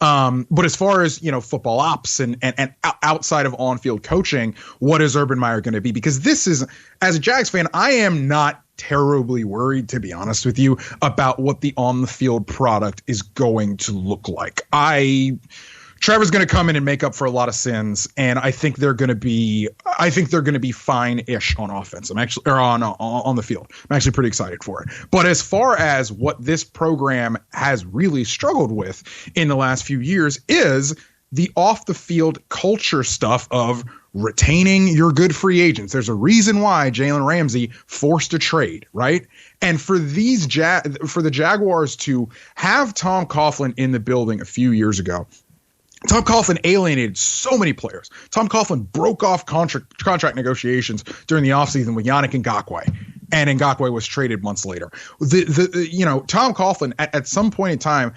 But as far as football ops and outside of on-field coaching, what is Urban Meyer going to be? Because this is, as a Jags fan, I am not terribly worried, to be honest with you, about what the on-the-field product is going to look like. Trevor's going to come in and make up for a lot of sins, and I think they're going to be fine-ish on offense. I'm actually, or on the field. I'm actually pretty excited for it. But as far as what this program has really struggled with in the last few years is the off-the-field culture stuff of retaining your good free agents. There's a reason why Jalen Ramsey forced a trade, right? And for for the Jaguars to have Tom Coughlin in the building a few years ago, Tom Coughlin alienated so many players. Tom Coughlin broke off contract negotiations during the offseason with Yannick Ngakoue, and Ngakoue was traded months later. Tom Coughlin at some point in time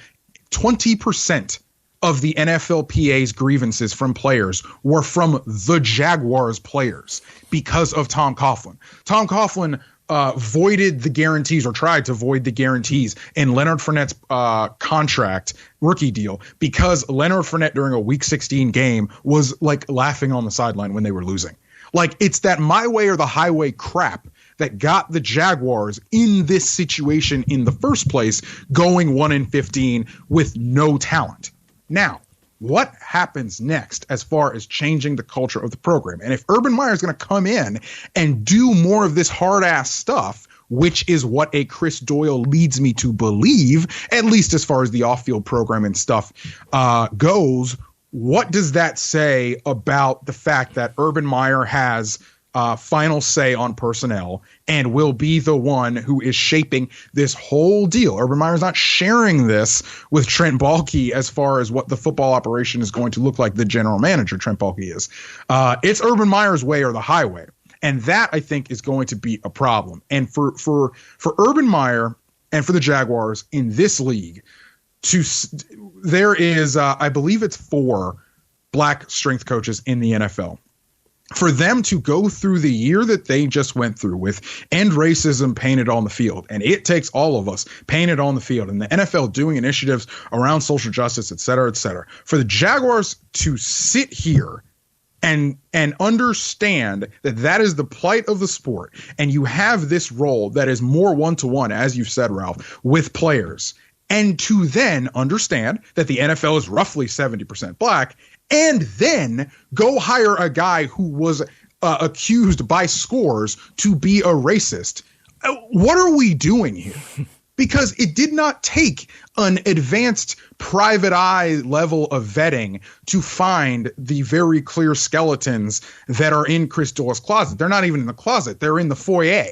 20% of the NFLPA's grievances from players were from the Jaguars players because of Tom Coughlin. Tom Coughlin voided the guarantees, or tried to void the guarantees in Leonard Fournette's contract rookie deal, because Leonard Fournette during a Week 16 game was like laughing on the sideline when they were losing. Like, it's that my way or the highway crap that got the Jaguars in this situation in the first place, going 1-15 with no talent. Now, what happens next as far as changing the culture of the program? And if Urban Meyer is going to come in and do more of this hard-ass stuff, which is what a Chris Doyle leads me to believe, at least as far as the off-field program and stuff goes, what does that say about the fact that Urban Meyer has final say on personnel and will be the one who is shaping this whole deal? Urban Meyer's not sharing this with Trent Baalke as far as what the football operation is going to look like. The general manager, Trent Baalke, is. It's Urban Meyer's way or the highway. And that, I think, is going to be a problem. And for Urban Meyer and for the Jaguars in this league, there is, I believe it's 4 black strength coaches in the NFL. For them to go through the year that they just went through with end racism painted on the field, and it takes all of us painted on the field, and the NFL doing initiatives around social justice, et cetera, for the Jaguars to sit here and understand that that is the plight of the sport, and you have this role that is more one-to-one, as you've said, Ralph, with players, and to then understand that the NFL is roughly 70% black, and then go hire a guy who was accused by scores to be a racist. What are we doing here? Because it did not take an advanced private eye level of vetting to find the very clear skeletons that are in Chris Doyle's closet. They're not even in the closet. They're in the foyer.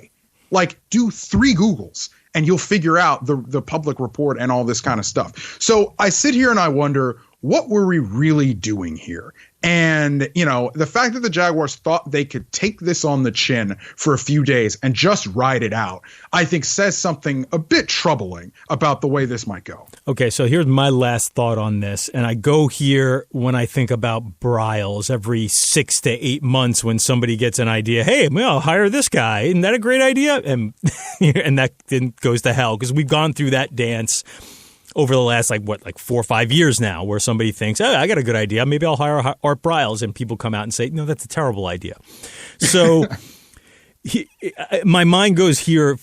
Like, do 3 Googles and you'll figure out the public report and all this kind of stuff. So I sit here and I wonder, what were we really doing here? And, you know, the fact that the Jaguars thought they could take this on the chin for a few days and just ride it out, I think says something a bit troubling about the way this might go. Okay, so here's my last thought on this. And I go here when I think about Bryles every 6 to 8 months when somebody gets an idea. Hey, I'll hire this guy. Isn't that a great idea? And that then goes to hell, because we've gone through that dance over the last, 4 or 5 years now, where somebody thinks, oh, I got a good idea. Maybe I'll hire Art Bryles. And people come out and say, no, that's a terrible idea. So my mind goes here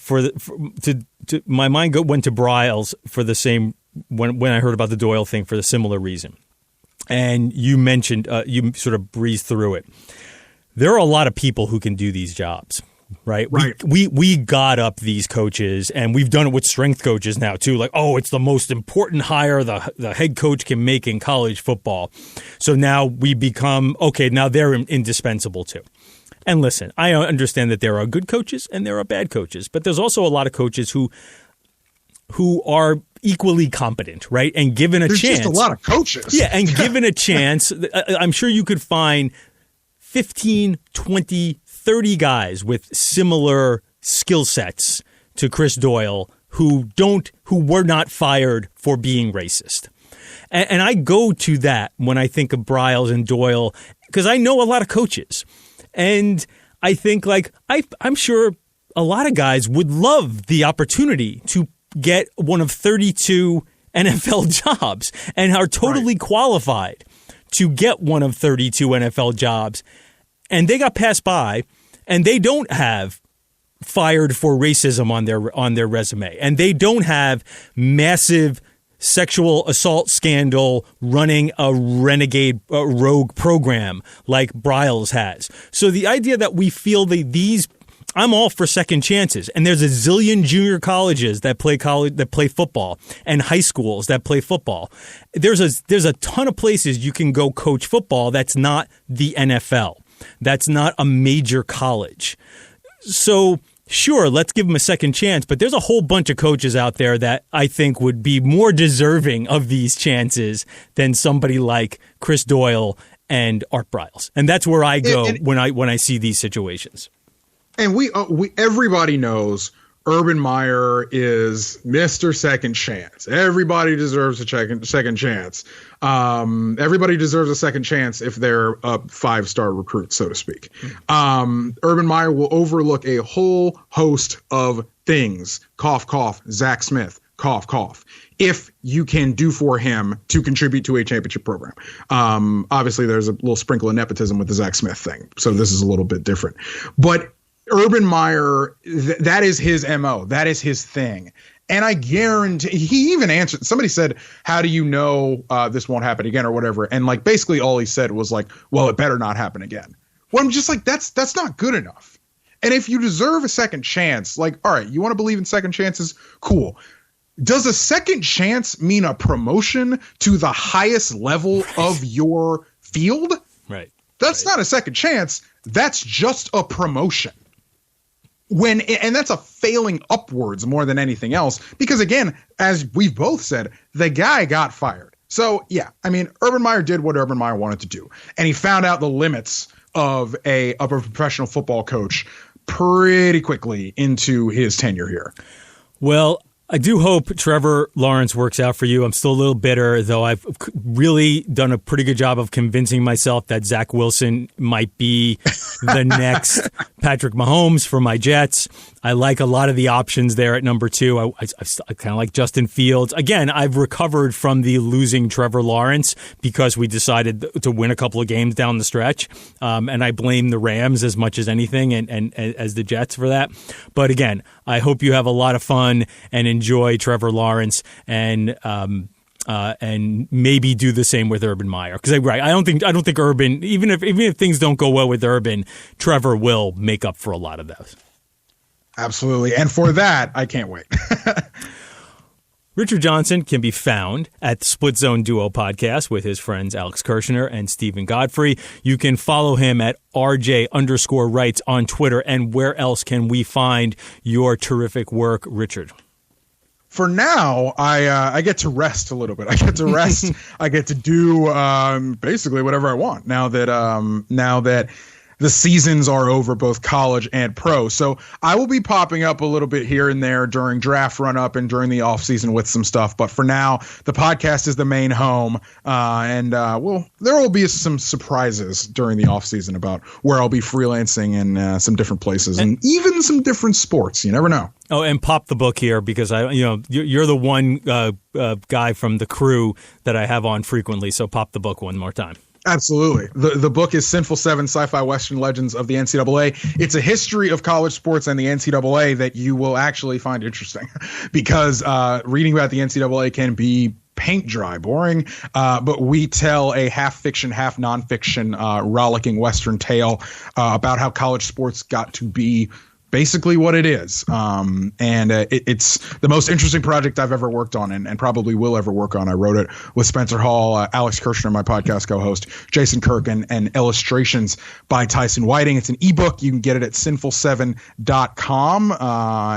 my mind went to Bryles for the same, when I heard about the Doyle thing, for the similar reason. And you mentioned, you sort of breezed through it. There are a lot of people who can do these jobs. Right. We got up these coaches, and we've done it with strength coaches now, too. Like, oh, it's the most important hire the head coach can make in college football. So now we become, okay, now they're indispensable, too. And listen, I understand that there are good coaches and there are bad coaches, but there's also a lot of coaches who are equally competent, right? And given a chance. There's just a lot of coaches. Yeah, and given a chance, I'm sure you could find 15, 20, 30 guys with similar skill sets to Chris Doyle who were not fired for being racist. And I go to that when I think of Bryles and Doyle, because I know a lot of coaches. And I think, I'm sure a lot of guys would love the opportunity to get one of 32 NFL jobs and are totally qualified to get one of 32 NFL jobs. And they got passed by, and they don't have fired for racism on their resume, and they don't have massive sexual assault scandal running a renegade rogue program like Bryles has. So the idea that we feel these, I'm all for second chances, and there's a zillion junior colleges that play football, and high schools that play football. There's a ton of places you can go coach football that's not the NFL. That's not a major college. So, sure, let's give them a second chance. But there's a whole bunch of coaches out there that I think would be more deserving of these chances than somebody like Chris Doyle and Art Bryles. And that's where I go when I see these situations. And we everybody knows Urban Meyer is Mr. Second Chance. Everybody deserves a second chance. Everybody deserves a second chance if they're a 5-star recruit, so to speak. Urban Meyer will overlook a whole host of things. Cough, cough, Zach Smith, cough, cough. If you can do for him to contribute to a championship program. Obviously, there's a little sprinkle of nepotism with the Zach Smith thing, so this is a little bit different. But Urban Meyer, that is his MO. That is his thing. And I guarantee he even answered. Somebody said, how do you know this won't happen again or whatever? And like basically all he said was like, well, it better not happen again. Well, I'm just like, that's not good enough. And if you deserve a second chance, like, all right, you want to believe in second chances? Cool. Does a second chance mean a promotion to the highest level of your field? Right. That's not a second chance. That's just a promotion. And that's a failing upwards more than anything else, because again, as we've both said, the guy got fired. So yeah, I mean, Urban Meyer did what Urban Meyer wanted to do, and he found out the limits of a professional football coach pretty quickly into his tenure here. Well, I do hope Trevor Lawrence works out for you. I'm still a little bitter, though I've really done a pretty good job of convincing myself that Zach Wilson might be the next Patrick Mahomes for my Jets. I like a lot of the options there at number 2. I kind of like Justin Fields. Again, I've recovered from the losing Trevor Lawrence because we decided to win a couple of games down the stretch. And I blame the Rams as much as anything and as the Jets for that. But again, I hope you have a lot of fun and enjoy Trevor Lawrence and maybe do the same with Urban Meyer. Because I don't think Urban, even if things don't go well with Urban, Trevor will make up for a lot of those. Absolutely. And for that, I can't wait. Richard Johnson can be found at the Split Zone Duo podcast with his friends Alex Kirshner and Stephen Godfrey. You can follow him at RJ_Writes on Twitter. And where else can we find your terrific work, Richard? For now, I get to rest a little bit. I get to rest. I get to do basically whatever I want now that the seasons are over, both college and pro. So I will be popping up a little bit here and there during draft run up and during the off season with some stuff. But for now, the podcast is the main home. And there will be some surprises during the off season about where I'll be freelancing in some different places and even some different sports. You never know. Oh, and pop the book here because you're the one guy from the crew that I have on frequently. So pop the book one more time. Absolutely. The book is Sinful 7 Sci-Fi Western Legends of the NCAA. It's a history of college sports and the NCAA that you will actually find interesting because reading about the NCAA can be paint dry, boring, but we tell a half fiction, half nonfiction rollicking Western tale about how college sports got to be basically what it is. It's the most interesting project I've ever worked on and probably will ever work on. I wrote it with Spencer Hall, Alex Kirshner, my podcast co-host, Jason Kirk, and illustrations by Tyson Whiting. It's an ebook. You can get it at sinful7.com.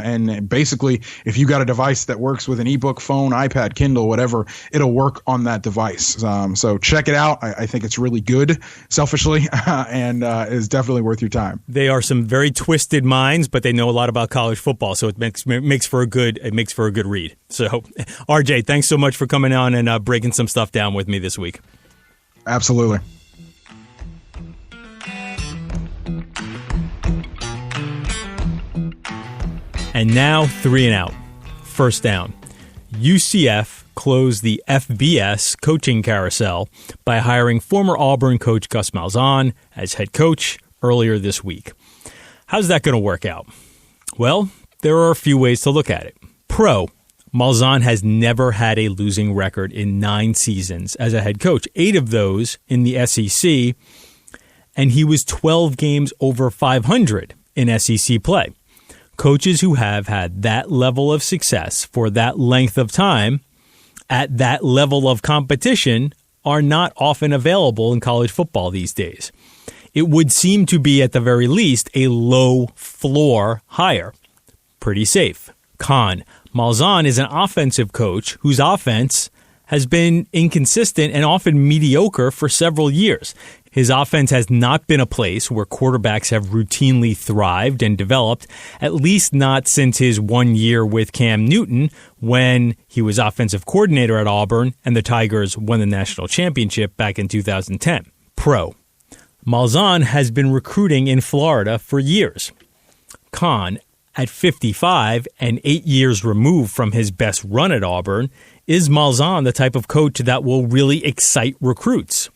And basically, if you got a device that works with an ebook, phone, iPad, Kindle, whatever, it'll work on that device. So check it out. I think it's really good, selfishly, and is definitely worth your time. They are some very twisted minds, but they know a lot about college football, so it makes for a good read. So, RJ, thanks so much for coming on and breaking some stuff down with me this week. Absolutely. And now 3 and out. First down. UCF closed the FBS coaching carousel by hiring former Auburn coach Gus Malzahn as head coach earlier this week. How's that going to work out? Well, there are a few ways to look at it. Pro, Malzahn has never had a losing record in 9 seasons as a head coach, 8 of those in the SEC, and he was 12 games over 500 in SEC play. Coaches who have had that level of success for that length of time at that level of competition are not often available in college football these days. It would seem to be, at the very least, a low floor hire. Pretty safe. Con, Malzahn is an offensive coach whose offense has been inconsistent and often mediocre for several years. His offense has not been a place where quarterbacks have routinely thrived and developed, at least not since his 1 year with Cam Newton when he was offensive coordinator at Auburn and the Tigers won the national championship back in 2010. Pro. Malzahn has been recruiting in Florida for years. Con. At 55 and 8 years removed from his best run at Auburn, is Malzahn the type of coach that will really excite recruits?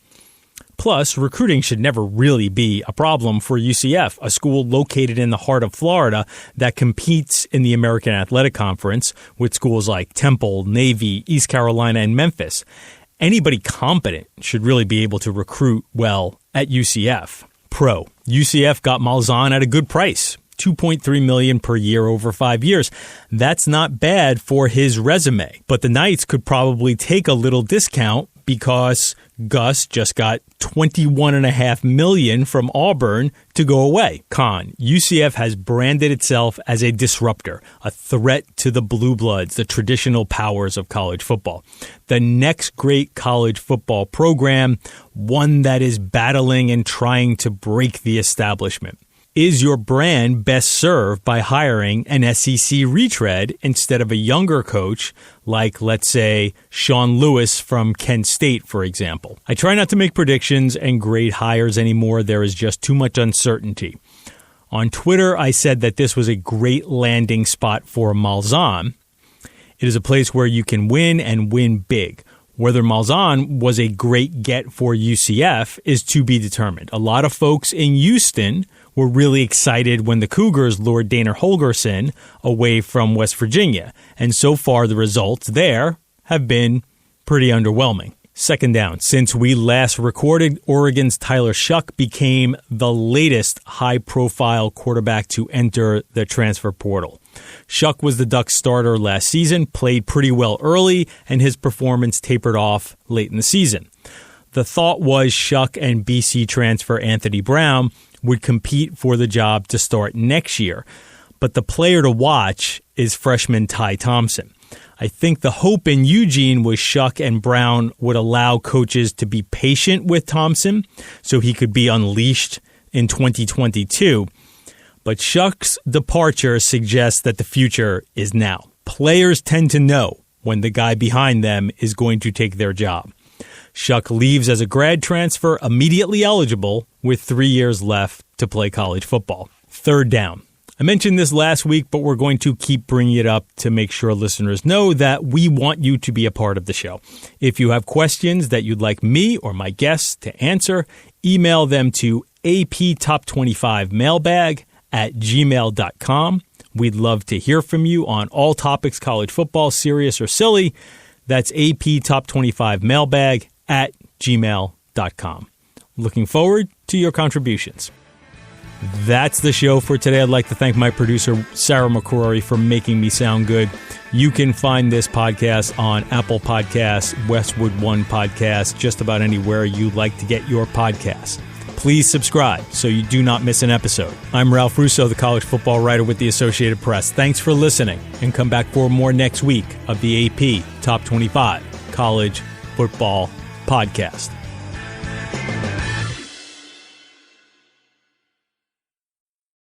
Plus, recruiting should never really be a problem for UCF, a school located in the heart of Florida that competes in the American Athletic Conference with schools like Temple, Navy, East Carolina, and Memphis. Anybody competent should really be able to recruit well at UCF. Pro. UCF got Malzahn at a good price. $2.3 million per year over 5 years. That's not bad for his resume, but the Knights could probably take a little discount because Gus just got $21.5 million from Auburn to go away. Con. UCF has branded itself as a disruptor, a threat to the blue bloods, the traditional powers of college football. The next great college football program, one that is battling and trying to break the establishment. Is your brand best served by hiring an SEC retread instead of a younger coach like, let's say, Sean Lewis from Kent State, for example? I try not to make predictions and grade hires anymore. There is just too much uncertainty. On Twitter, I said that this was a great landing spot for Malzahn. It is a place where you can win and win big. Whether Malzahn was a great get for UCF is to be determined. A lot of folks in Houston were really excited when the Cougars lured Dana Holgorsen away from West Virginia. And so far, the results there have been pretty underwhelming. Second down. Since we last recorded, Oregon's Tyler Shuck became the latest high-profile quarterback to enter the transfer portal. Shuck was the Ducks starter last season, played pretty well early, and his performance tapered off late in the season. The thought was Shuck and BC transfer Anthony Brown would compete for the job to start next year. But the player to watch is freshman Ty Thompson. I think the hope in Eugene was Shuck and Brown would allow coaches to be patient with Thompson so he could be unleashed in 2022. But Shuck's departure suggests that the future is now. Players tend to know when the guy behind them is going to take their job. Shuck leaves as a grad transfer, immediately eligible, with 3 years left to play college football. Third down. I mentioned this last week, but we're going to keep bringing it up to make sure listeners know that we want you to be a part of the show. If you have questions that you'd like me or my guests to answer, email them to aptop25mailbag@gmail.com. We'd love to hear from you on all topics college football, serious or silly. That's aptop25mailbag@gmail.com. Looking forward to your contributions. That's the show for today. I'd like to thank my producer, Sarah McCrory, for making me sound good. You can find this podcast on Apple Podcasts, Westwood One Podcasts, just about anywhere you like to get your podcasts. Please subscribe so you do not miss an episode. I'm Ralph Russo, the college football writer with the Associated Press. Thanks for listening, and come back for more next week of the AP Top 25 College Football Podcast.